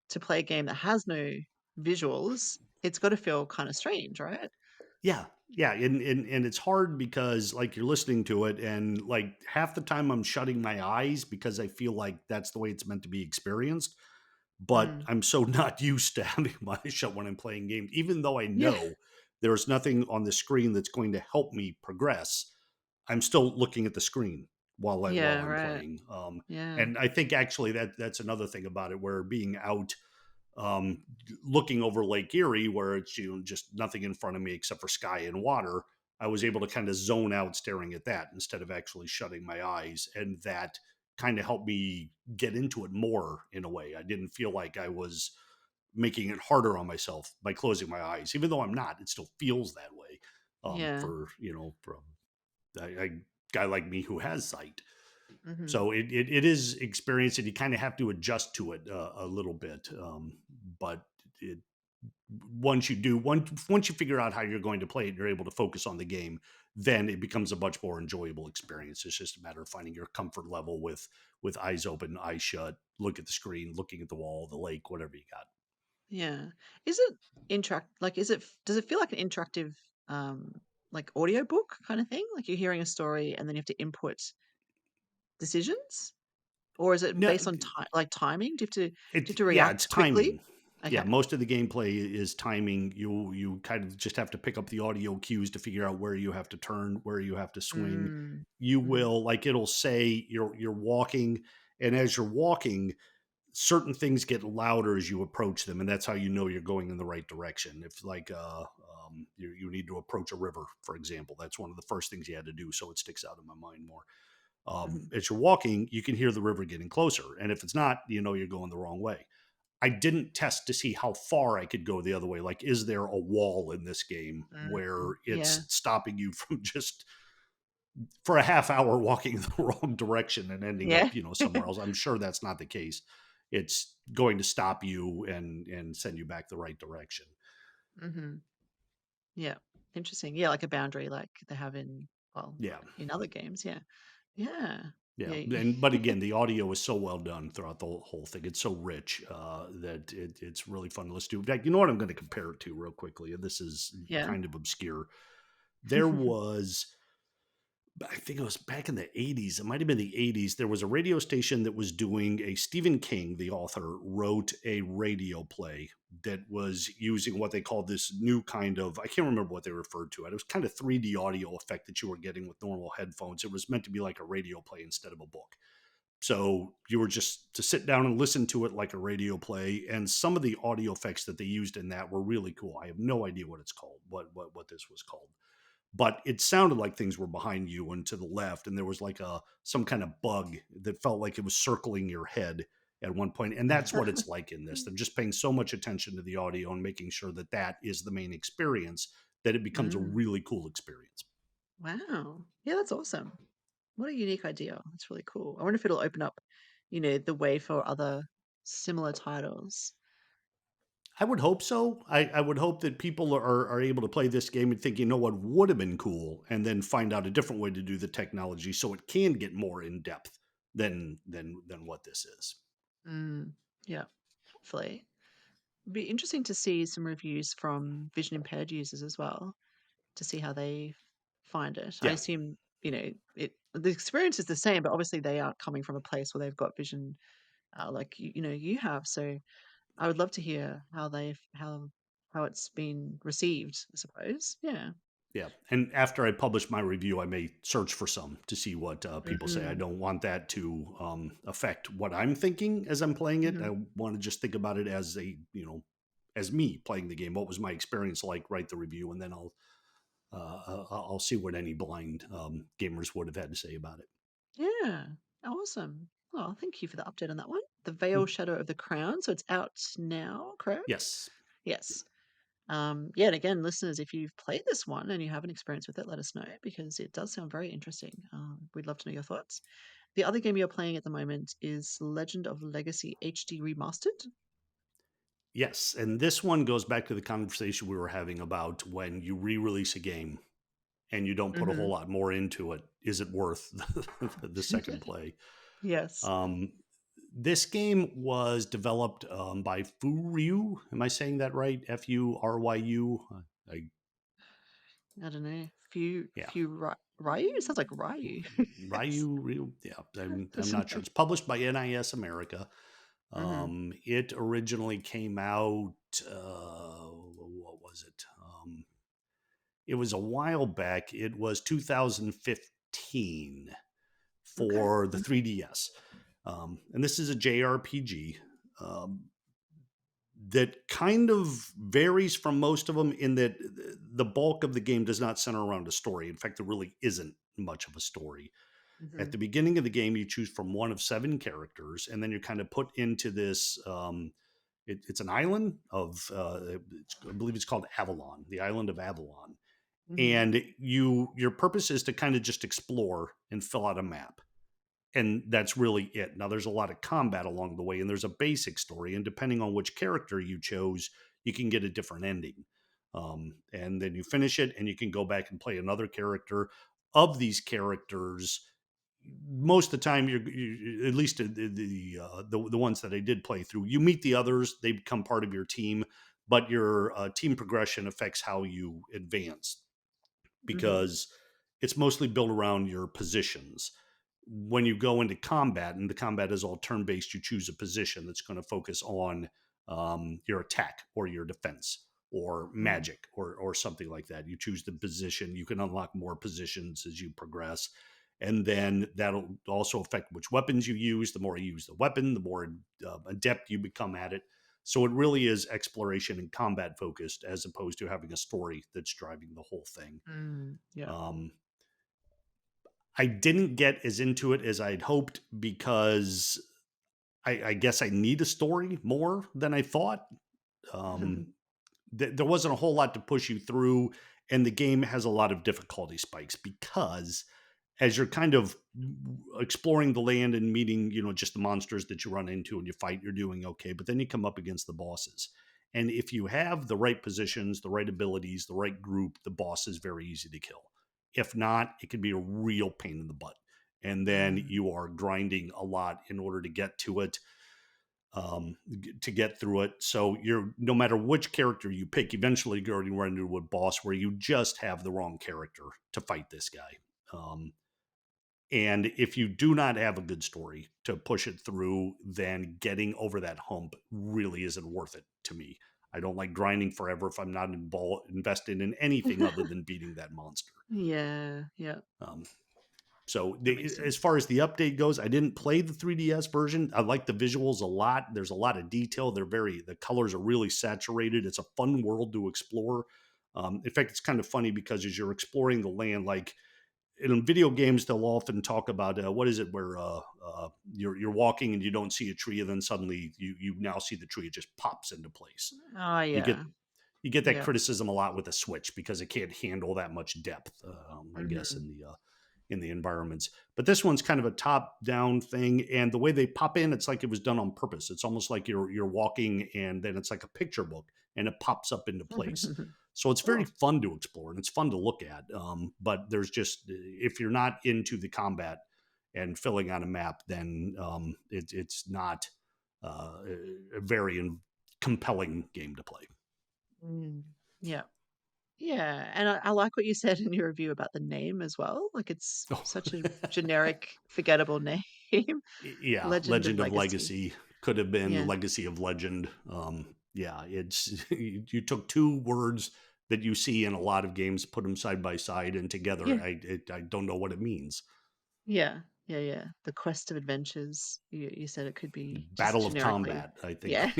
to play a game that has no visuals, it's got to feel kind of strange, right? Yeah, yeah, and it's hard because like you're listening to it, and like half the time I'm shutting my eyes because I feel like that's the way it's meant to be experienced. But Mm. I'm so not used to having my eyes shut when I'm playing games, even though I Yeah. know there's nothing on the screen that's going to help me progress. I'm still looking at the screen while Yeah, I'm right. playing. Yeah. And I think actually that's another thing about it, where being out um, looking over Lake Erie, where it's just nothing in front of me except for sky and water. I was able to kind of zone out staring at that instead of actually shutting my eyes, and that kind of helped me get into it more in a way. I didn't feel like I was making it harder on myself by closing my eyes, even though I'm not. It still feels that way Yeah. for for a guy like me who has sight. Mhm. So it is experience, and you kind of have to adjust to it a little bit. But it, once you figure out how you're going to play it, and you're able to focus on the game, then it becomes a much more enjoyable experience. It's just a matter of finding your comfort level with eyes open, eyes shut, look at the screen, looking at the wall, the lake, whatever you got. Yeah. Is it like is it does it feel like an interactive um like audiobook kind of thing? Like you're hearing a story and then you have to input decisions? Or is it No, based on like timing? Do you have to yeah, it's react quickly? timing. Yeah, Okay. most of the gameplay is timing. You kind of just have to pick up the audio cues to figure out where you have to turn, where you have to swing. Mm. You Mhm. will like it'll say you're walking, and as you're walking, certain things get louder as you approach them, and that's how you know you're going in the right direction. If like you need to approach a river, for example, that's one of the first things you had to do, so it sticks out in my mind more. Mhm. As you're walking, you can hear the river getting closer, and if it's not, you know you're going the wrong way. I didn't test to see how far I could go the other way. Like, is there a wall in this game Mm. where Yeah. it's stopping you from just for a half hour walking the wrong direction and ending Yeah. up, somewhere else? I'm sure that's not the case. It's going to stop you and send you back the right direction. Mhm. Yeah. Interesting. Yeah, like a boundary like they have in well, Yeah. in other games, yeah. Yeah. Yeah, Yeah. and but again, the audio is so well done throughout the whole thing. It's so rich that it's really fun to listen to. In fact, you know what I'm going to compare it to real quickly, and this is Yeah. kind of obscure. There was, I think it was back in the 80s. It might have been the 80s. There was a radio station that was doing a Stephen King, the author, wrote a radio play that was using what they called this new kind of, I can't remember what they referred to it. It was kind of 3D audio effect that you were getting with normal headphones. It was meant to be like a radio play instead of a book. So you were just to sit down and listen to it like a radio play. And some of the audio effects that they used in that were really cool. I have no idea what it's called, what this was called, but it sounded like things were behind you and to the left, and there was like a some kind of bug that felt like it was circling your head at one point. And that's what it's like in this. They're just paying so much attention to the audio and making sure that that is the main experience, that it becomes a Mm. really cool experience. Wow. Yeah, that's awesome. What a unique idea. That's really cool. I wonder if it'll open up, the way for other similar titles. I would hope so. I would hope that people are able to play this game and think, you know what would have been cool, and then find out a different way to do the technology so it can get more in depth than what this is. Mm. Yeah, hopefully. It'd be interesting to see some reviews from vision impaired users as well to see how they find it. I Yeah, assume, the experience is the same, but obviously they are coming from a place where they've got vision like you have. So I would love to hear how they've how it's been received, I suppose. Yeah. yeah. And after I publish my review, I may search for some to see what people say. I Mhm. don't want that to affect what I'm thinking as I'm playing it. I Mhm. want to just think about it as a as me playing the game. What was my experience like? Write the review, and then I'll see what any blind gamers would have had to say about it. Yeah. Awesome. Oh, thank you for the update on that one. The Veil Mm, Shadow of the Crown. So it's out now, correct? yes. Yes. Yeah, and again, listeners, if you've played this one and you have an experience with it, let us know because it does sound very interesting. We'd love to know your thoughts. The other game you're playing at the moment is Legend of Legacy HD Remastered. Yes, and this one goes back to the conversation we were having about when you re-release a game and you don't put a whole Hmm. lot more into it. Is it worth the second play? Yes. Um, this game was developed by Furyu. Am I saying that right? Furyu. I, I don't know. yeah, Ryu? It sounds like Ryu. Yes. Ryu. Yeah, I'm not sure. Hmm. It's published by NIS America. It originally came out. What was it? It was a while back. It was 2015 Okay. for the 3DS. And this is a JRPG um, that kind of varies from most of them in that the bulk of the game does not center around a story. In fact, there really isn't much of a story. At Hmm. the beginning of the game, you choose from one of 7 characters, and then you're kind of put into this. It's an island of, I believe it's called Avalon, the island of Avalon, Hmm. and your purpose is to kind of just explore and fill out a map, and that's really it. Now there's a lot of combat along the way, and there's a basic story, and depending on which character you chose, you can get a different ending. And then you finish it and you can go back and play another character. Of these characters, most of the time at least the ones that I did play through, you meet the others, they become part of your team, but your team progression affects how you advance Hmm. because it's mostly built around your positions. When you go into combat, and the combat is all turn based, you choose a position that's going to focus on your attack or your defense or Hmm. magic or something like that. You choose the position. You can unlock more positions as you progress. And then that'll also affect which weapons you use. The more you use the weapon, the more adept you become at it. So it really is exploration and combat focused as opposed to having a story that's driving the whole thing. Mm, yeah. Um, I didn't get as into it as I'd hoped because I guess I need a story more than I thought. Um, there wasn't a whole lot to push you through, and the game has a lot of difficulty spikes because as you're kind of exploring the land and meeting, just the monsters that you run into and you fight, you're doing okay. But then you come up against the bosses. And if you have the right positions, the right abilities, the right group, the boss is very easy to kill. If not, it can be a real pain in the butt. And then Mm, you are grinding a lot in order to get to it, to get through it. So you're no matter which character you pick, eventually you're going to run into a boss where you just have the wrong character to fight this guy. And if you do not have a good story to push it through, then getting over that hump really isn't worth it to me. I don't like grinding forever if I'm not invested in anything other than beating that monster. yeah, yeah, Um, so that makes as sense. far as the update goes, I didn't play the 3DS version. I like the visuals a lot. There's a lot of detail. The colors are really saturated. It's a fun world to explore. In fact, it's kind of funny because as you're exploring the land, like in video games, they'll often talk about what is it where you're walking and you don't see a tree, and then suddenly you now see the tree. It just pops into place. Oh, You get yeah, you get that yeah. criticism a lot with a Switch because it can't handle that much depth. I guess Mhm, in the environments. But this one's kind of a top down thing, and the way they pop in, it's like it was done on purpose. It's almost like you're walking, and then it's like a picture book, and it pops up into place. mhm. So it's very Cool. fun to explore and it's fun to look at. But there's just if you're not into the combat and filling out a map, then it's not a very compelling game to play. Mm, yeah, yeah, and I like what you said in your review about the name as well. Like, it's Oh. such a generic, forgettable name. Yeah, Legend of Legend of Legacy. Legacy could have been Yeah, Legacy of Legend. Yeah, it's you took 2 words that you see in a lot of games, put them side by side and together. yeah, I don't know what it means. yeah, yeah, yeah. The Quest of Adventures. You said it could be just Battle of generically. Combat, I think. Yeah.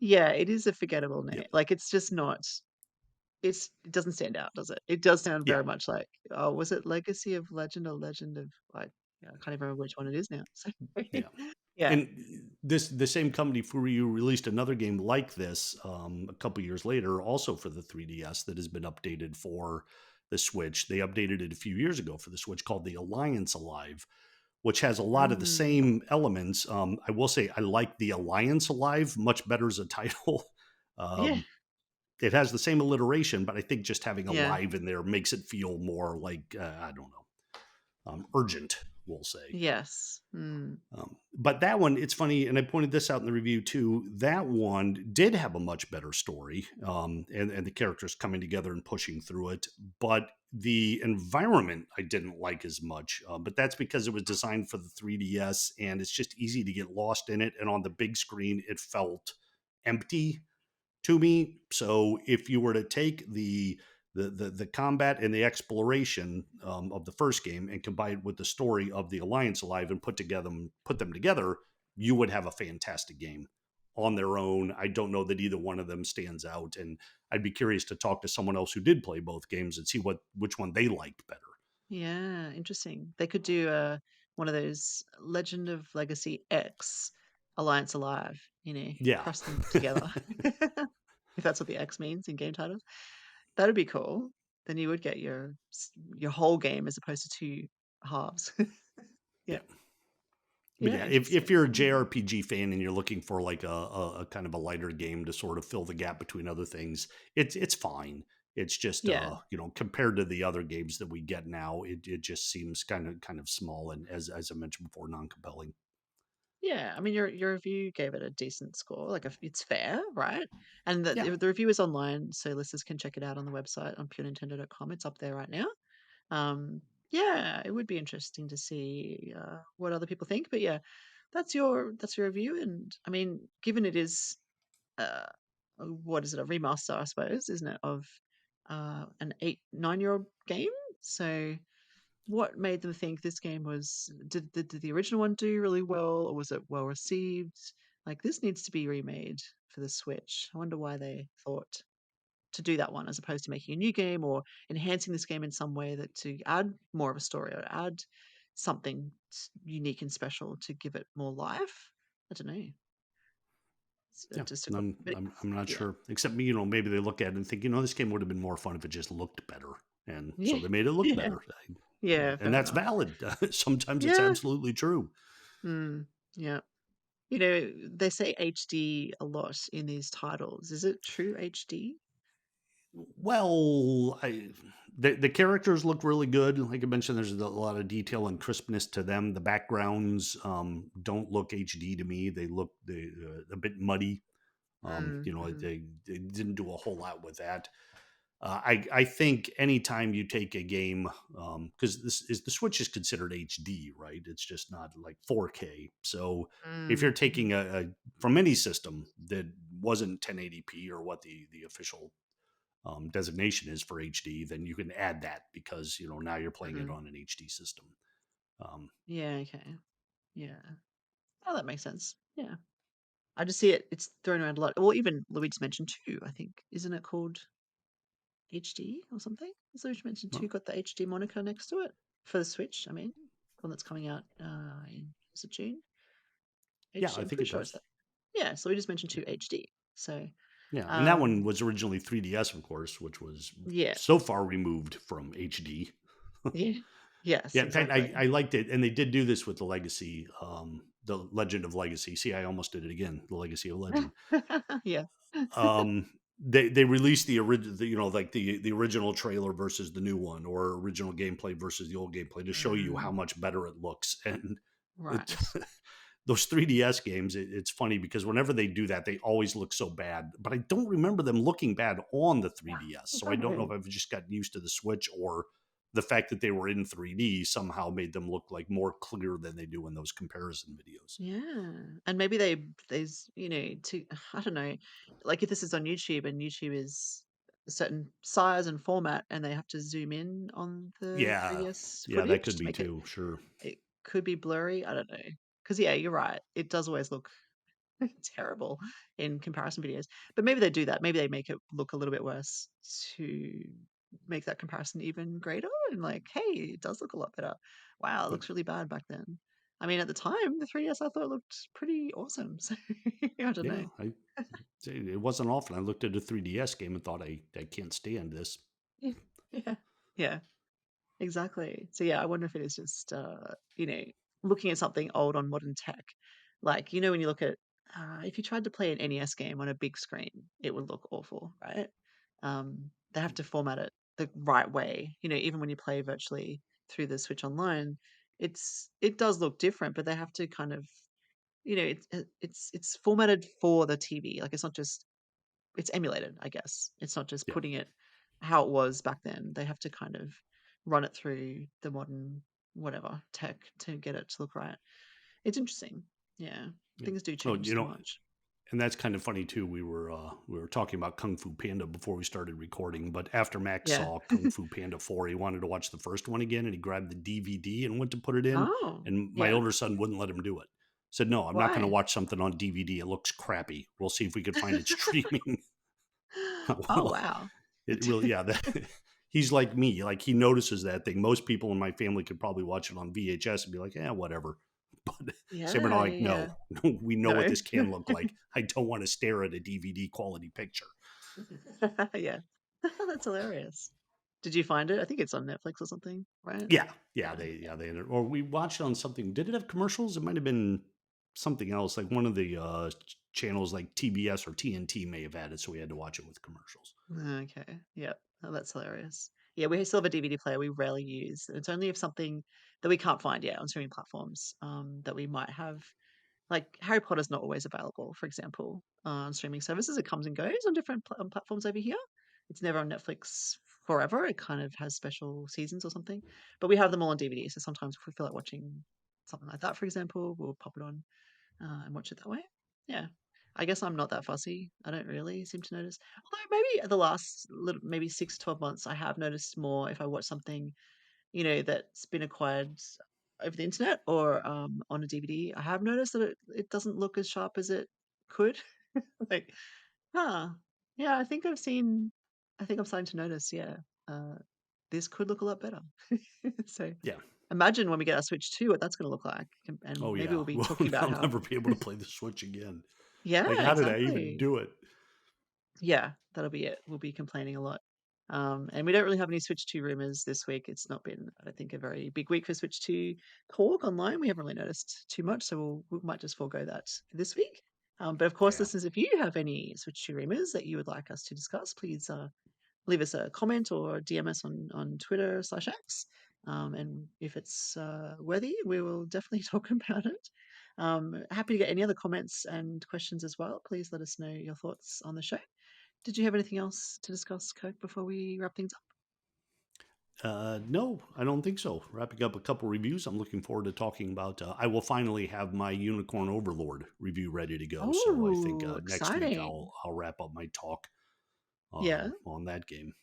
Yeah, it is a forgettable name. Yep. Like, it's just not it doesn't stand out, does it? It does sound Yeah. very much like, oh, was it Legacy of Legend or Legend of, like, yeah, I can't even remember which one it is now. So, Yeah. yeah. And the same company Furio released another game like this a couple years later, also for the 3DS, that has been updated for the Switch. They updated it a few years ago for the Switch, called the Alliance Alive, which has a lot of the Mm, same elements. I will say I like the Alliance Alive much better as a title. yeah, um, it has the same alliteration, but I think just having yeah, alive in there makes it feel more like I don't know, urgent. We'll say. yes. Mm, But that one, it's funny, and I pointed this out in the review too. That one did have a much better story, and the characters coming together and pushing through it. But the environment I didn't like as much. But that's because it was designed for the 3DS, and it's just easy to get lost in it. And on the big screen, it felt empty to me. So if you were to take the combat and the exploration of the first game and combine it with the story of the Alliance Alive and put them together, you would have a fantastic game on their own. I don't know that either one of them stands out, and I'd be curious to talk to someone else who did play both games and see which one they liked better. yeah, interesting. They could do one of those Legend of Legacy X Alliance Alive, Yeah. crush them together. If that's what the X means in game titles. That'd be cool. Then you would get your whole game as opposed to two halves. Yeah. Yeah. But Yeah, yeah, if interesting. you're a Mm. JRPG fan and you're looking for like a kind of a lighter game to sort of fill the gap between other things, it's fine. It's just Yeah. compared to the other games that we get now, it just seems kind of small and as I mentioned before, non compelling. Yeah, I mean, your review gave it a decent score, like, it's fair, right? And Yeah, the review is online, so listeners can check it out on the website on purenintendo.com. It's up there right now. Yeah, it would be interesting to see, what other people think, but yeah, that's your review, and, I mean, given it is, uh, what is it? A remaster, I suppose, isn't it, of, an 9-year-old game? So what made them think this game was did the original one do really well, or was it well received? Like, this needs to be remade for the Switch. I wonder why they thought to do that one as opposed to making a new game or enhancing this game in some way that to add more of a story or add something unique and special to give it more life. I don't know. yeah. It just took a I'm bit. I'm, I'm not Yeah. sure. Except me, maybe they look at it and think, this game would have been more fun if it just looked better, and so Yeah. they made it look Yeah. better. Yeah. And Fair that's enough. valid. Sometimes it's Yeah. absolutely true. Mm, yeah. They say HD a lot in these titles. Is it true HD? Well, the characters look really good. Like I mentioned, there's a lot of detail and crispness to them. The backgrounds don't look HD to me. They a bit muddy. Mm-hmm. They didn't do a whole lot with that. I think anytime you take a game, because the Switch is considered HD, right? It's just not like 4K. So if you're Mm-hmm. taking a from any system that wasn't 1080p or what the official designation is for HD, then you can add that because now you're playing it Hmm. on an HD system. Um, Yeah, okay. Yeah. Oh, that makes sense. Yeah. I just see it's thrown around a lot. Well, even Luigi's Mansion 2, I think. Isn't it called HD or something? Has Luigi's Mansion 2 well, got the HD moniker next to it? For the Switch, I mean. One that's coming out in is it June? yeah, HD, I I'm think pretty it sure it's does. that. Yeah, so Luigi's Mansion Yeah, 2 HD. So yeah, and that one um was originally 3DS, of course, which was yeah. so far removed from HD. Yeah. Yes, Yeah, in fact, I exactly. liked it, and they did do this with the Legend of Legacy. See, I almost did it again. The Legacy of Legend. Yeah. They released the original, like the original trailer versus the new one, or original gameplay versus the old gameplay, to show you how Mm, much better it looks. And it, right. those 3DS games, it's funny because whenever they do that, they always look so bad. But I don't remember them looking bad on the 3DS, so I don't know if I've just gotten used to the Switch, or the fact that they were in 3D somehow made them look like more clear than they do in those comparison videos. Yeah. And maybe there's, to I don't know, like if this is on YouTube and YouTube is a certain size and format and they have to zoom in on the Yeah, 3DS yeah, that footage could to be make it too. Sure. it could be blurry. I don't know. Because yeah, you're right. It does always look terrible in comparison videos. But maybe they do that. Maybe they make it look a little bit worse to make that comparison even greater and like, hey, it does look a lot better. Wow, it Yep. looks really bad back then. I mean, at the time, the 3DS I thought looked pretty awesome. So I don't Yeah, know. it wasn't often I looked at a 3DS game and thought I can't stand this. Yeah. Yeah. Yeah. Exactly. So yeah, I wonder if it is just looking at something old on modern tech. Like, when you look at if you tried to play an NES game on a big screen, it would look awful, right? They have to format it the right way. Even when you play virtually through the Switch Online, it does look different, but they have to kind of, it's formatted for the TV. Like it's not just it's emulated, I guess. It's not just Yeah, putting it how it was back then. They have to kind of run it through the modern whatever tech to get it to look right. It's interesting. Yeah. yeah. Things do Oh, change so much. and that's kind of funny too. We were talking about Kung Fu Panda before we started recording, but after Max Yeah. saw Kung Fu Panda 4, he wanted to watch the first one again, and he grabbed the DVD and went to put it in, Oh, and my yeah. older son wouldn't let him do it. Said, "No, I'm not going to Why? watch something on DVD. It looks crappy. We'll see if we could find it streaming." Oh, Well, wow. it really, yeah. He's like me. Like he notices that thing. Most people in my family could probably watch it on VHS and be like, "Yeah, whatever." But Sam and I, Yeah, are like, yeah. no, no, we know what No. this can look like. I don't want to stare at a DVD quality picture. Yeah. That's hilarious. Did you find it? I think it's on Netflix or something, right? Yeah, Yeah. they ended, or we watched it on something. Did it have commercials? It might have been something else, like one of the channels, like TBS or TNT, may have had it, so we had to watch it with commercials. Okay. Yep. Oh, that's hilarious. Yeah, we still have a DVD player we rarely use. It's only if something that we can't find yet on streaming platforms that we might have. Like Harry Potter's not always available, for example, on streaming services. It comes and goes on different platforms over here. It's never on Netflix forever. It kind of has special seasons or something. But we have them all on DVD. So sometimes if we feel like watching something like that, for example, we'll pop it on and watch it that way. Yeah. I guess I'm not that fussy. I don't really seem to notice. Although maybe the last little, maybe 6 to 12 months, I have noticed more if I watch something, that's been acquired over the internet or on a DVD. I have noticed that it doesn't look as sharp as it could. Like, huh. Yeah, I think I'm starting to notice, yeah. Uh, this could look a lot better. So Yeah. imagine when we get our Switch 2, what that's going to look like. And Oh maybe yeah. we'll be Well, talking about I'll how, never be able to play the Switch again. Like, yeah, how did I even exactly. do it? Yeah, that'll be it. We'll be complaining a lot. And we don't really have any Switch 2 rumors this week. It's not been, I don't think, a very big week for Switch 2 talk online. We haven't really noticed too much, so we might just forego that for this week. But of course, Yeah. listeners, if you have any Switch 2 rumors that you would like us to discuss, please leave us a comment or DM us on Twitter/X. And if it's worthy, we will definitely talk about it. Happy to get any other comments and questions as well. Please let us know your thoughts on the show. Did you have anything else to discuss, Kirk, before we wrap things up? No, I don't think so. Wrapping up a couple reviews, I'm looking forward to talking about. I will finally have my Unicorn Overlord review ready to go. So I think Oh, next week exciting. I'll wrap up my talk Yeah, on that game.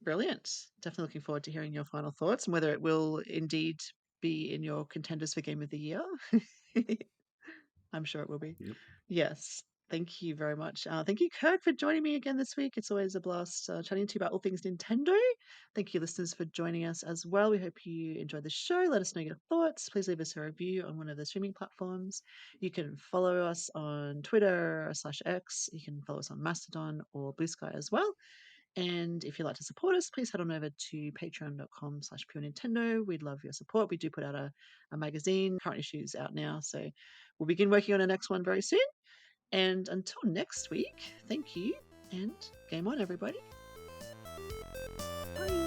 brilliant. Definitely looking forward to hearing your final thoughts and whether it will indeed be in your contenders for Game of the Year. I'm sure it will be. Yep. Yes. Thank you very much. Thank you, Kirk, for joining me again this week. It's always a blast chatting to you about all things Nintendo. Thank you, listeners, for joining us as well. We hope you enjoyed the show. Let us know your thoughts. Please leave us a review on one of the streaming platforms. You can follow us on Twitter/X. You can follow us on Mastodon or Blue Sky as well. And if you'd like to support us, please head on over to patreon.com/pure Nintendo. We'd love your support. We do put out a magazine, current issues out now. So we'll begin working on our next one very soon. And until next week, thank you and game on, everybody. Bye.